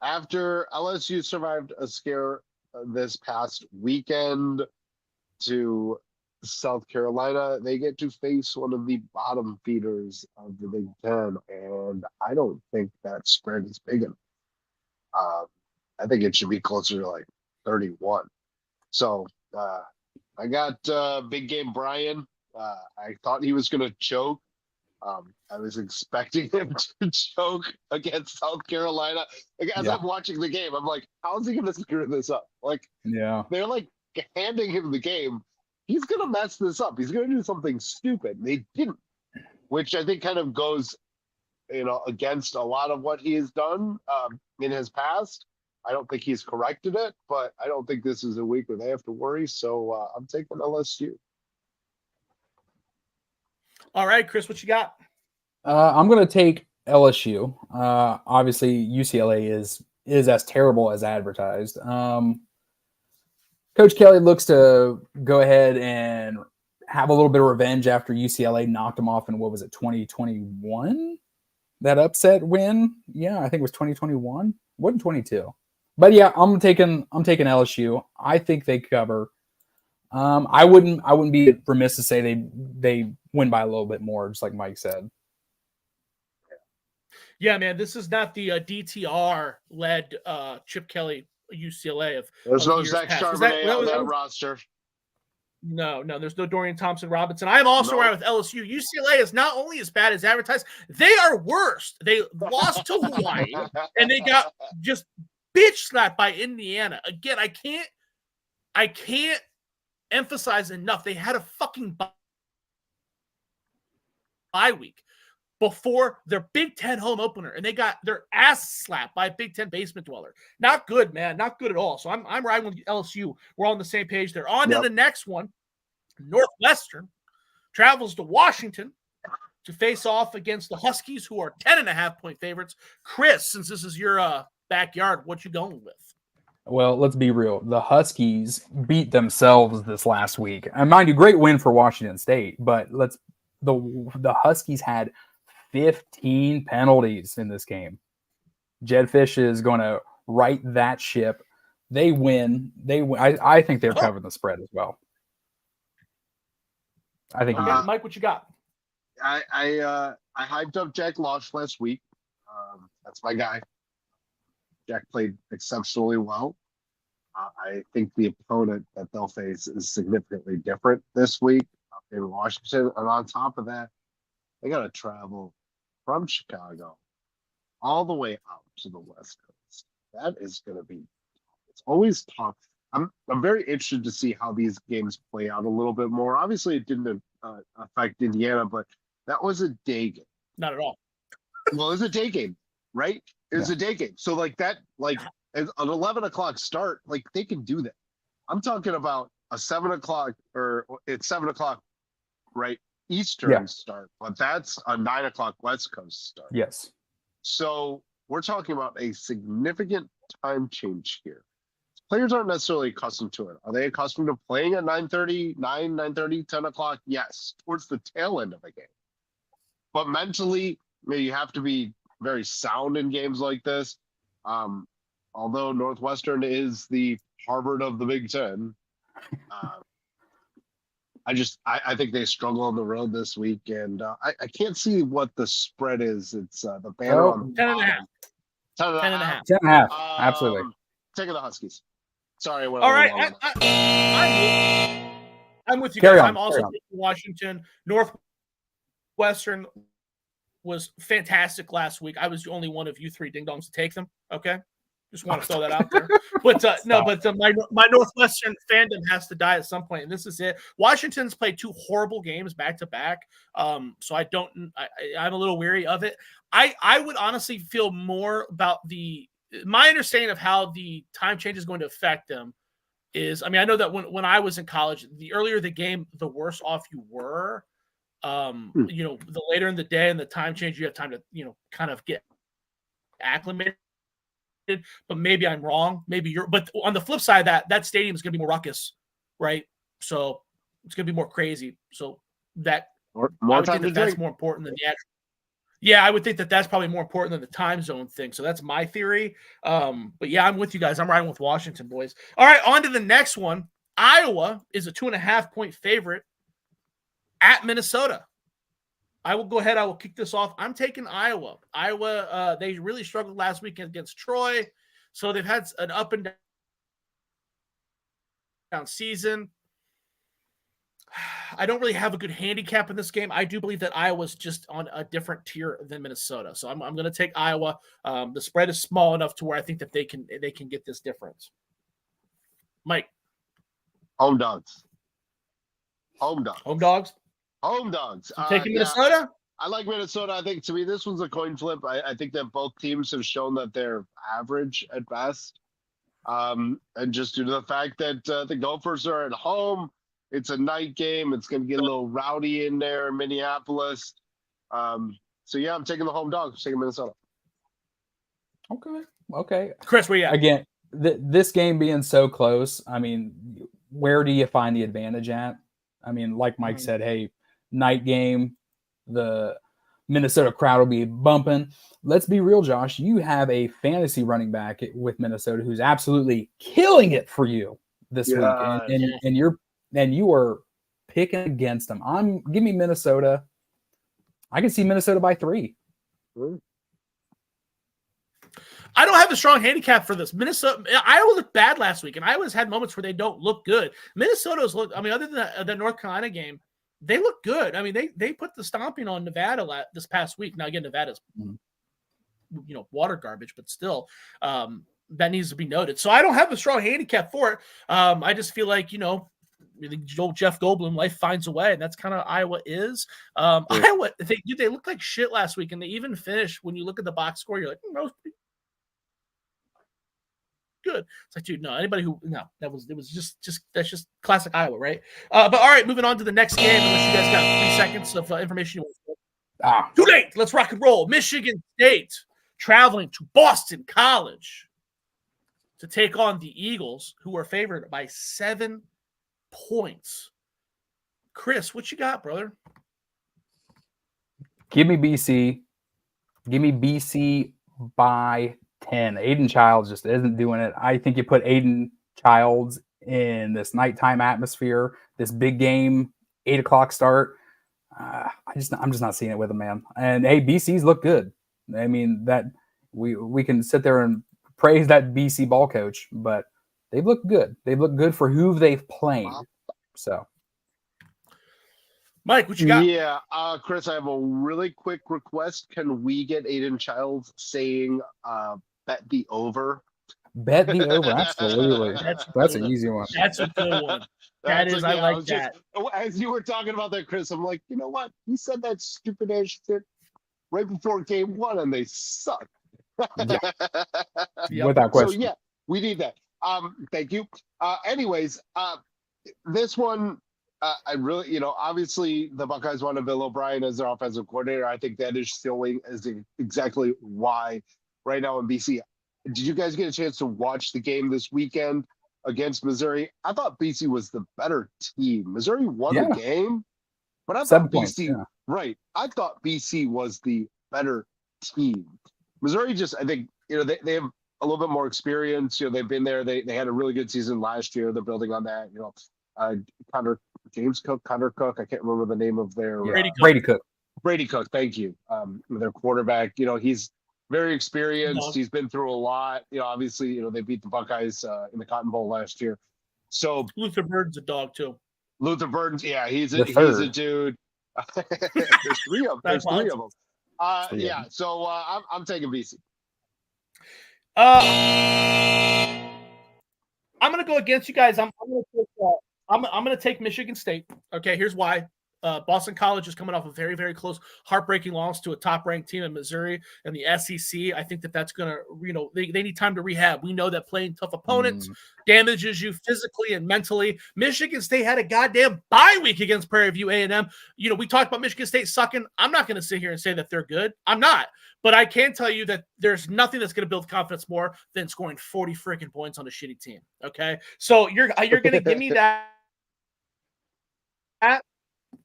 After LSU survived a scare this past weekend to South Carolina, they get to face one of the bottom feeders of the Big Ten, and I don't think that spread is big enough. I think it should be closer to like 31. So I got Big Game Brian. I thought he was going to choke. I was expecting him to choke against South Carolina. As I'm watching the game, I'm like, how is he going to screw this up? They're like handing him the game. He's going to mess this up. He's going to do something stupid. They didn't, which I think kind of goes, against a lot of what he has done in his past. I don't think he's corrected it, but I don't think this is a week where they have to worry. So I'm taking LSU. All right, Chris, what you got? I'm going to take LSU. Obviously, UCLA is as terrible as advertised. Coach Kelly looks to go ahead and have a little bit of revenge after UCLA knocked him off in, what was it, 2021? That upset win? Yeah, I think it was 2021. Wasn't 22. But yeah, I'm taking LSU. I think they cover. I wouldn't be remiss to say they win by a little bit more, just like Mike said. Yeah, man, this is not the DTR led Chip Kelly UCLA of. There's of no years Zach past. Charbonnet on that roster. No, there's no Dorian Thompson-Robinson. I'm also right with LSU. UCLA is not only as bad as advertised, they are worse. They lost to Hawaii, and they got just bitch slapped by Indiana. Again, I can't emphasize enough. They had a fucking bye week before their Big Ten home opener, and they got their ass slapped by a Big Ten basement dweller. Not good, man. Not good at all. So I'm riding with LSU. We're on the same page there. On to the next one. Northwestern travels to Washington to face off against the Huskies, who are 10.5-point favorites. Chris, since this is your backyard, what you going with? Well, let's be real. The Huskies beat themselves this last week. And mind you, great win for Washington State, but the Huskies had 15 penalties in this game. Jed Fish is going to right that ship. They win. I think they're covering the spread as well. I think. Mike, what you got? I hyped up Jack Losh last week. That's my guy. Jack played exceptionally well. I think the opponent that they'll face is significantly different this week in Washington. And on top of that, they got to travel from Chicago all the way out to the West Coast. That is going to be, it's always tough. I'm very interested to see how these games play out a little bit more. Obviously, it didn't affect Indiana, but that was a day game. Not at all. Well, it was a day game, right? It was a day game. So an 11 o'clock start, they can do that. I'm talking about a 7 o'clock, or it's 7 o'clock, right? Eastern start, but that's a 9 o'clock West Coast start. Yes. So we're talking about a significant time change here. Players aren't necessarily accustomed to it. Are they accustomed to playing at 9:30, 10 o'clock? Yes, towards the tail end of a game. But mentally, you have to be very sound in games like this. Although Northwestern is the Harvard of the Big Ten, I think they struggle on the road this week, and I can't see what the spread is. It's the banner on the 10.5. 10.5. 10.5. Absolutely. Taking the Huskies. Sorry. All right. I'm with you Carry guys. on, I'm also taking Washington. Northwestern was fantastic last week. I was the only one of you three ding-dongs to take them. Okay. Just want to throw that out there. But my Northwestern fandom has to die at some point, and this is it. Washington's played two horrible games back to back, so I'm a little weary of it. I would honestly feel more about my understanding of how the time change is going to affect them is, I know that when I was in college, the earlier the game, the worse off you were. The later in the day and the time change, you have time to kind of get acclimated. But maybe I'm wrong. But on the flip side, that stadium is going to be more ruckus, right? So it's going to be more crazy. So that more time that's more important than the actual. Yeah, I would think that that's probably more important than the time zone thing. So that's my theory. But yeah, I'm with you guys. I'm riding with Washington, boys. All right, on to the next one. Iowa is a 2.5-point favorite at Minnesota. I will go ahead. I will kick this off. I'm taking Iowa. Iowa, they really struggled last weekend against Troy. So they've had an up and down season. I don't really have a good handicap in this game. I do believe that Iowa's just on a different tier than Minnesota. So I'm going to take Iowa. The spread is small enough to where I think that they can get this difference. Mike. Home dogs. Home dogs? Home dogs. Taking Minnesota? I like Minnesota. I think, to me, this one's a coin flip. I think that both teams have shown that they're average at best. And just due to the fact that the Gophers are at home, it's a night game. It's going to get a little rowdy in there in Minneapolis. So, yeah, I'm taking the home dogs. I'm taking Minnesota. Okay. Chris, where you at? Again, this game being so close, where do you find the advantage at? I mean, like Mike said, hey, night game, the Minnesota crowd will be bumping. Let's be real, Josh. You have a fantasy running back with Minnesota who's absolutely killing it for you this week, and you are picking against them. Give me Minnesota. I can see Minnesota by 3. I don't have a strong handicap for this. Minnesota, Iowa looked bad last week, and Iowa's had moments where they don't look good. Minnesota's look. I mean, other than the North Carolina game, they look good. I mean, they put the stomping on Nevada this past week. Now again, Nevada's water garbage, but still, that needs to be noted. So I don't have a strong handicap for it. I just feel like old Jeff Goldblum, life finds a way, and that's kind of Iowa is. Iowa, they looked like shit last week, and they even finished. When you look at the box score, you're like, that was pretty good. It's like, dude, that's just classic Iowa, right? But all right, moving on to the next game. Unless you guys got 3 seconds of information you want to say. Too late. Let's rock and roll. Michigan State traveling to Boston College to take on the Eagles, who are favored by 7 points. Chris, what you got, brother? Give me BC. Give me BC by 10. Aiden Childs just isn't doing it. I think you put Aiden Childs in this nighttime atmosphere, this big game, 8:00 start. I'm just not seeing it with him, man. And hey, BC's look good. I mean, that we can sit there and praise that BC ball coach, but they've looked good. They've looked good for who they've played. So, Mike, what you got? Yeah, Chris, I have a really quick request. Can we get Aiden Childs saying bet the over? Bet the over, absolutely. That's an easy one. That's a good one. I like that. As you were talking about that, Chris, I'm like, you know what? He said that stupid ass shit right before game 1, and they suck. Yeah. Without question. So yeah, we need that. Thank you. Anyways, this one, I really, obviously the Buckeyes wanted Bill O'Brien as their offensive coordinator. I think that is showing as exactly why right now in BC. Did you guys get a chance to watch the game this weekend against Missouri? I thought BC was the better team. Missouri won the game, but I thought BC, right. I thought BC was the better team. Missouri just, I think, they have a little bit more experience. They've been there. They had a really good season last year. They're building on that. Connor Cook. I can't remember the name of their Brady Cook. Brady Cook. Thank you. Their quarterback. He's very experienced. He's been through a lot. Obviously, they beat the Buckeyes in the Cotton Bowl last year. So Luther Burden's a dog too. Luther Burden's, yeah, he's a dude. There's three of them. Yeah. So I'm taking BC. I'm going to go against you guys. I'm going to take Michigan State. Okay, here's why. Boston College is coming off a very, very close, heartbreaking loss to a top-ranked team in Missouri and the SEC. I think that's going to, they need time to rehab. We know that playing tough opponents damages you physically and mentally. Michigan State had a goddamn bye week against Prairie View A&M. We talked about Michigan State sucking. I'm not going to sit here and say that they're good. I'm not. But I can tell you that there's nothing that's going to build confidence more than scoring 40 freaking points on a shitty team. Okay? So you're going to give me that.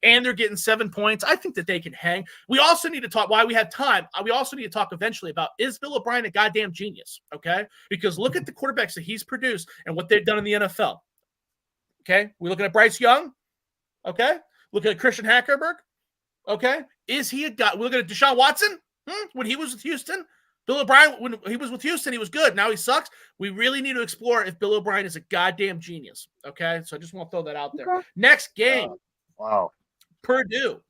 And they're getting 7 points. I think that they can hang. We also need to talk, while we have time, we also need to talk eventually about, is Bill O'Brien a goddamn genius? Okay? Because look at the quarterbacks that he's produced and what they've done in the NFL. Okay? We're looking at Bryce Young. Okay? Looking at Christian Hackenberg. Okay? Is he a guy? We're looking at Deshaun Watson when he was with Houston. Bill O'Brien, when he was with Houston, he was good. Now he sucks. We really need to explore if Bill O'Brien is a goddamn genius. Okay? So I just want to throw that out there. Next game. Wow. Purdue.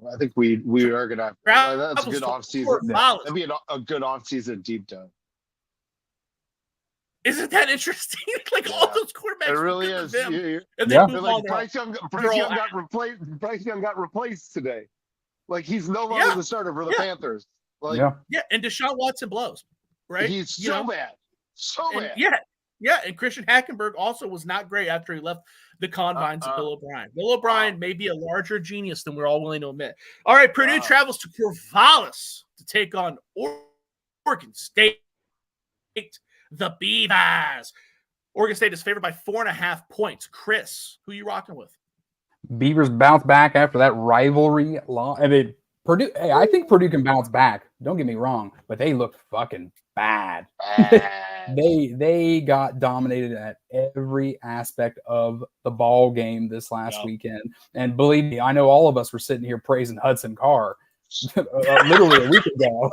I think we are going to. That's a good offseason. That'd be a good offseason deep dive. Isn't that interesting? All those quarterbacks. It really is. And then Bryce Young got replaced today. He's no longer the starter for the Panthers. And Deshaun Watson blows. Right? He's so bad. So bad. Yeah, and Christian Hackenberg also was not great after he left the confines of Bill O'Brien. Bill O'Brien may be a larger genius than we're all willing to admit. All right, Purdue travels to Corvallis to take on Oregon State, the Beavers. Oregon State is favored by 4.5 points. Chris, who you rocking with? Beavers bounce back after that rivalry loss. I mean, Purdue. Hey, I think Purdue can bounce back. Don't get me wrong, but they looked fucking bad. They got dominated at every aspect of the ball game this last weekend. And believe me, I know all of us were sitting here praising Hudson Carr literally a week ago.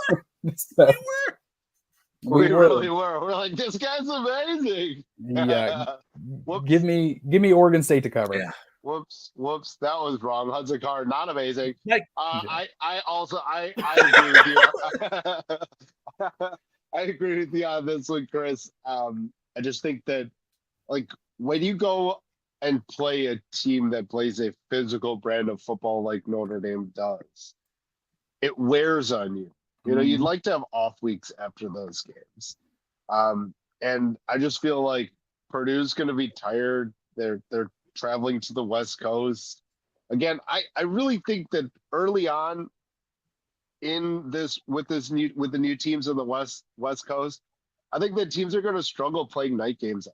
So, we really were. We're like, this guy's amazing. Yeah. give me Oregon State to cover. Yeah. Whoops, that was wrong. Hudson Card, not amazing. I agree with you. I agree with you on this one, Chris. I just think that, like, when you go and play a team that plays a physical brand of football like Notre Dame does, it wears on you. You know, you'd like to have off weeks after those games. And I just feel like Purdue's going to be tired. They're traveling to the West Coast. Again, I really think that early on in this with the new teams on the West Coast, I think that teams are going to struggle playing night games.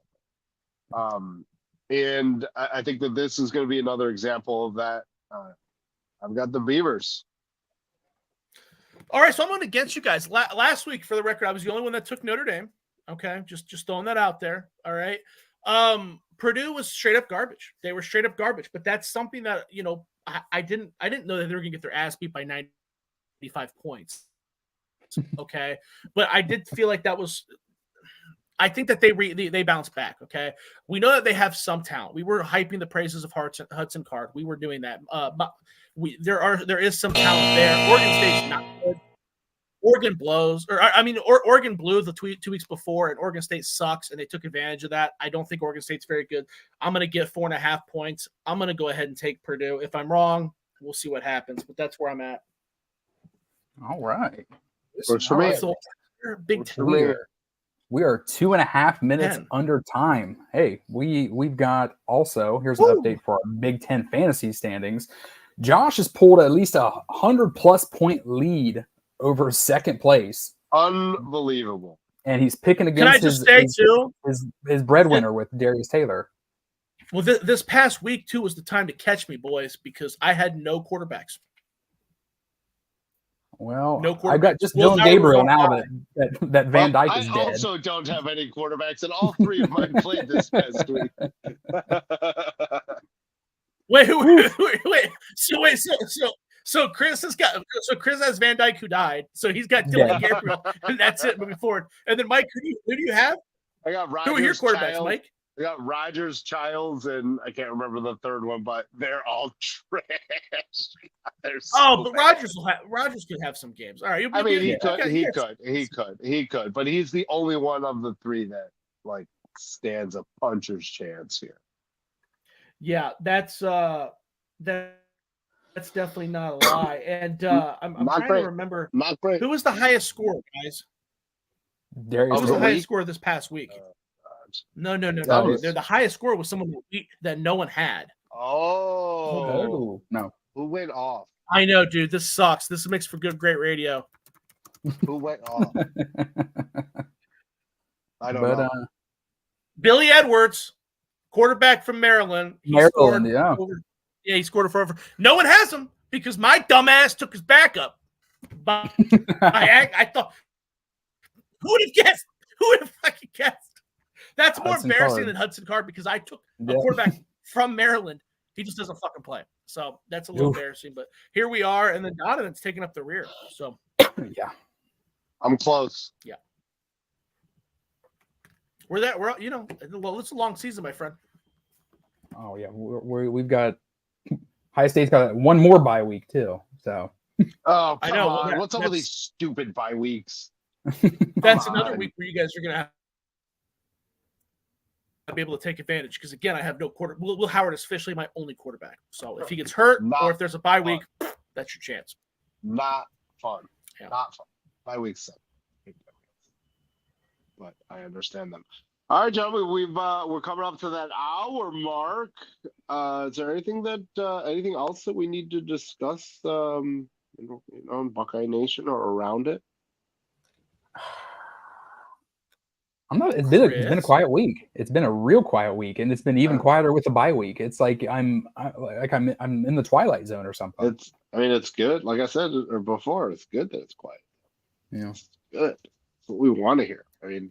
And I think that this is going to be another example of that. I've got the Beavers. All right, so I'm going against you guys. Last week, for the record, I was the only one that took Notre Dame. Okay, just throwing that out there. All right. Purdue was straight up garbage. They were straight up garbage, but that's something that, you know, I didn't know that they were going to get their ass beat by 95 points. Okay, but I did feel like that was. I think that they bounced back. Okay, we know that they have some talent. We were hyping the praises of Hudson Card. We were doing that. But there is some talent there. Oregon State's not good. Oregon blows, Oregon blew the 2 weeks before, and Oregon State sucks, and they took advantage of that. I don't think Oregon State's very good. I'm going to get 4.5 points. I'm going to go ahead and take Purdue. If I'm wrong, we'll see what happens, but that's where I'm at. All right. Big We are 2.5 minutes under time. Hey, we've got also, here's an update for our Big Ten fantasy standings. Josh has pulled at least 100+ point lead over second place. Unbelievable. And he's picking against his breadwinner with Darius Taylor. Well, this past week, too, was the time to catch me, boys, because I had no quarterbacks. Well, I've got just Dylan Gabriel now that Van Dyke is dead. I also don't have any quarterbacks, and all three of mine played this past week. Wait. So Chris has Van Dyke, who died. So he's got Dylan Gabriel, and that's it moving forward. And then Mike, who do you have? I got Rogers. Who are your quarterbacks, Mike? I got Rogers, Childs, and I can't remember the third one, but they're all trash. But Rogers could have some games. All right, he could, but he's the only one of the three that like stands a puncher's chance here. Yeah, that's definitely not a lie. And I'm trying to remember who was the highest score, guys. Darius. Who was the highest score this past week? No. The highest score was someone that no one had. Oh, no. Who went off? I know, dude. This sucks. This makes for great radio. Who went off? I don't know. Billy Edwards, quarterback from Maryland. He scored for. No one has him because my dumbass took his backup. But I thought, who would have guessed? Who would have fucking guessed? That's more embarrassing than Hudson Card because I took a quarterback from Maryland. He just doesn't fucking play. So that's a little embarrassing. But here we are, and then Donovan's taking up the rear. So yeah, I'm close. Yeah, it's a long season, my friend. Oh yeah, we've got High State's got one more bye week too. So I know. What's up with these stupid bye weeks? That's another week where you guys are gonna have to be able to take advantage because again, I have no quarter. Will Howard is officially my only quarterback. So if he gets hurt or if there's a bye week, that's your chance. Not fun. Yeah. Not fun. Bye week 7. But I understand them. All right, gentlemen, we're coming up to that hour mark. Is there anything else that we need to discuss in Buckeye Nation or around it? I'm not. It's been a quiet week. It's been a real quiet week, and it's been even quieter with the bye week. It's like I'm in the twilight zone or something. It's good. Like I said before, it's good that it's quiet. Yeah, it's good. That's what we want to hear. I mean,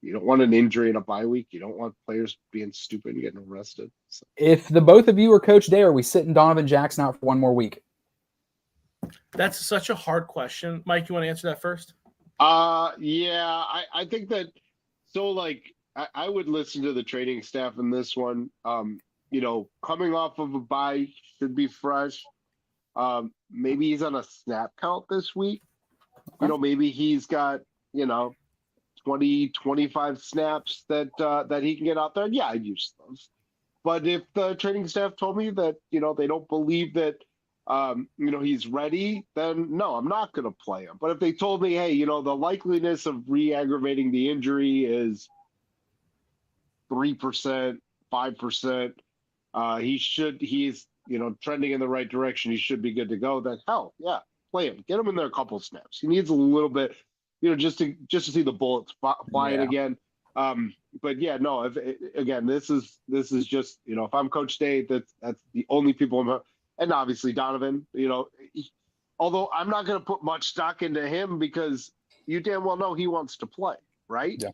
you don't want an injury in a bye week. You don't want players being stupid and getting arrested. So. If the both of you are Coach Day, are we sitting Donovan Jackson out for one more week? That's such a hard question. Mike, you want to answer that first? Yeah, I think that. So, like, I would listen to the training staff in this one. Coming off of a bye, should be fresh. Maybe he's on a snap count this week. Okay. Maybe he's got 20, 25 snaps that he can get out there. Yeah, I'd use those. But if the training staff told me that they don't believe that he's ready, then no, I'm not going to play him. But if they told me, hey, the likeliness of re-aggravating the injury is 3%, 5%, he's trending in the right direction, he should be good to go, then hell yeah, play him. Get him in there a couple snaps. He needs a little bit, just to see the bullets flying again. But yeah, no, this is just, if I'm Coach Day, that's the only people and obviously Donovan, although I'm not going to put much stock into him because you damn well know he wants to play, right? Yeah.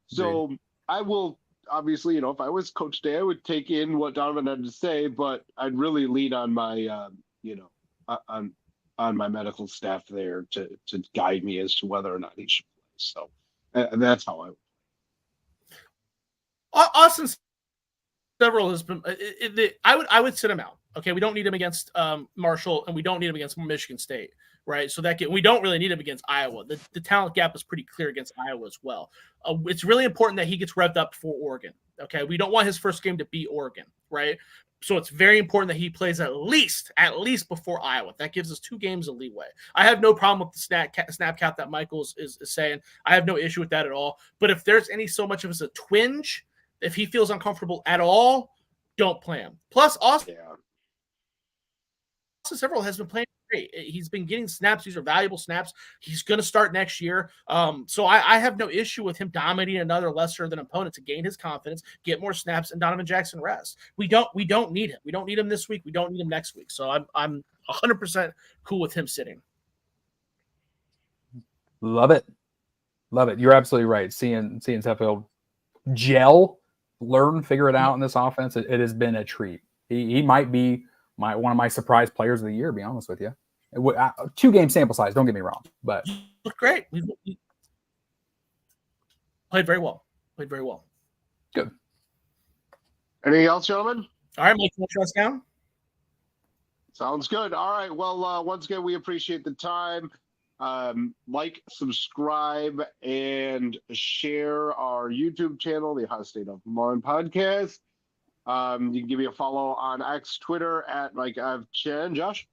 So I will obviously, if I was Coach Day, I would take in what Donovan had to say, but I'd really lean on my, on my medical staff there to guide me as to whether or not he should play. So that's how I would. Austin Several has been. I would sit him out. Okay, we don't need him against Marshall, and we don't need him against Michigan State, right? So we don't really need him against Iowa. The talent gap is pretty clear against Iowa as well. It's really important that he gets revved up for Oregon. Okay, we don't want his first game to be Oregon, right? So it's very important that he plays at least before Iowa. That gives us 2 games of leeway. I have no problem with the snap count that Michael is saying. I have no issue with that at all. But if there's any so much of as a twinge, if he feels uncomfortable at all, don't play him. Plus, Austin Several has been playing great. He's been getting snaps. These are valuable snaps. He's going to start next year. So I have no issue with him dominating another lesser than opponent to gain his confidence, get more snaps, and Donovan Jackson rest. We don't need him. We don't need him this week. We don't need him next week. So I'm 100% cool with him sitting. Love it. You're absolutely right. Seeing Seffield gel, learn, figure it out in this offense, it has been a treat. He might be one of my surprise players of the year, to be honest with you. 2-game sample size, don't get me wrong, but he looked great. He played very well. Good. Anything else, gentlemen? All right, Mike, want to us down? Sounds good. All right. Well, once again, we appreciate the time. Like, subscribe, and share our YouTube channel, the Ohio State of Vermont Podcast. You can give me a follow on X, Twitter at Mike Chen. Josh?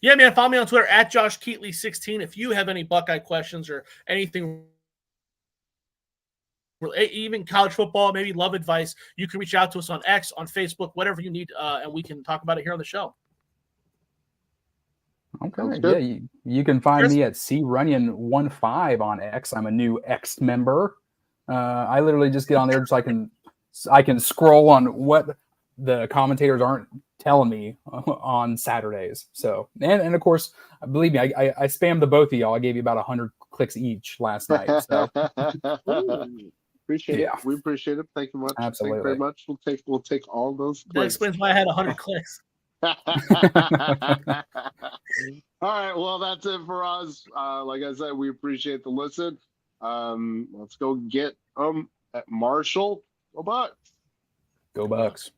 Yeah, man. Follow me on Twitter at Josh Keatley 16. If you have any Buckeye questions or anything, even college football, maybe love advice, you can reach out to us on X, on Facebook, whatever you need, and we can talk about it here on the show. Okay. Yeah, you can find me at crunyon15 on X. I'm a new X member. I literally just get on there so I can scroll on what the commentators aren't telling me on Saturdays. So, and of course, believe me, I spammed the both of y'all. I gave you about 100 clicks each last night. So. Appreciate it. We appreciate it. Thank you much. Absolutely. Thank you very much. We'll take all those clicks. That explains why I had 100 clicks. All right. Well, that's it for us. Like I said, we appreciate the listen. Let's go get at Marshall. Go Bucks. Go Bucks.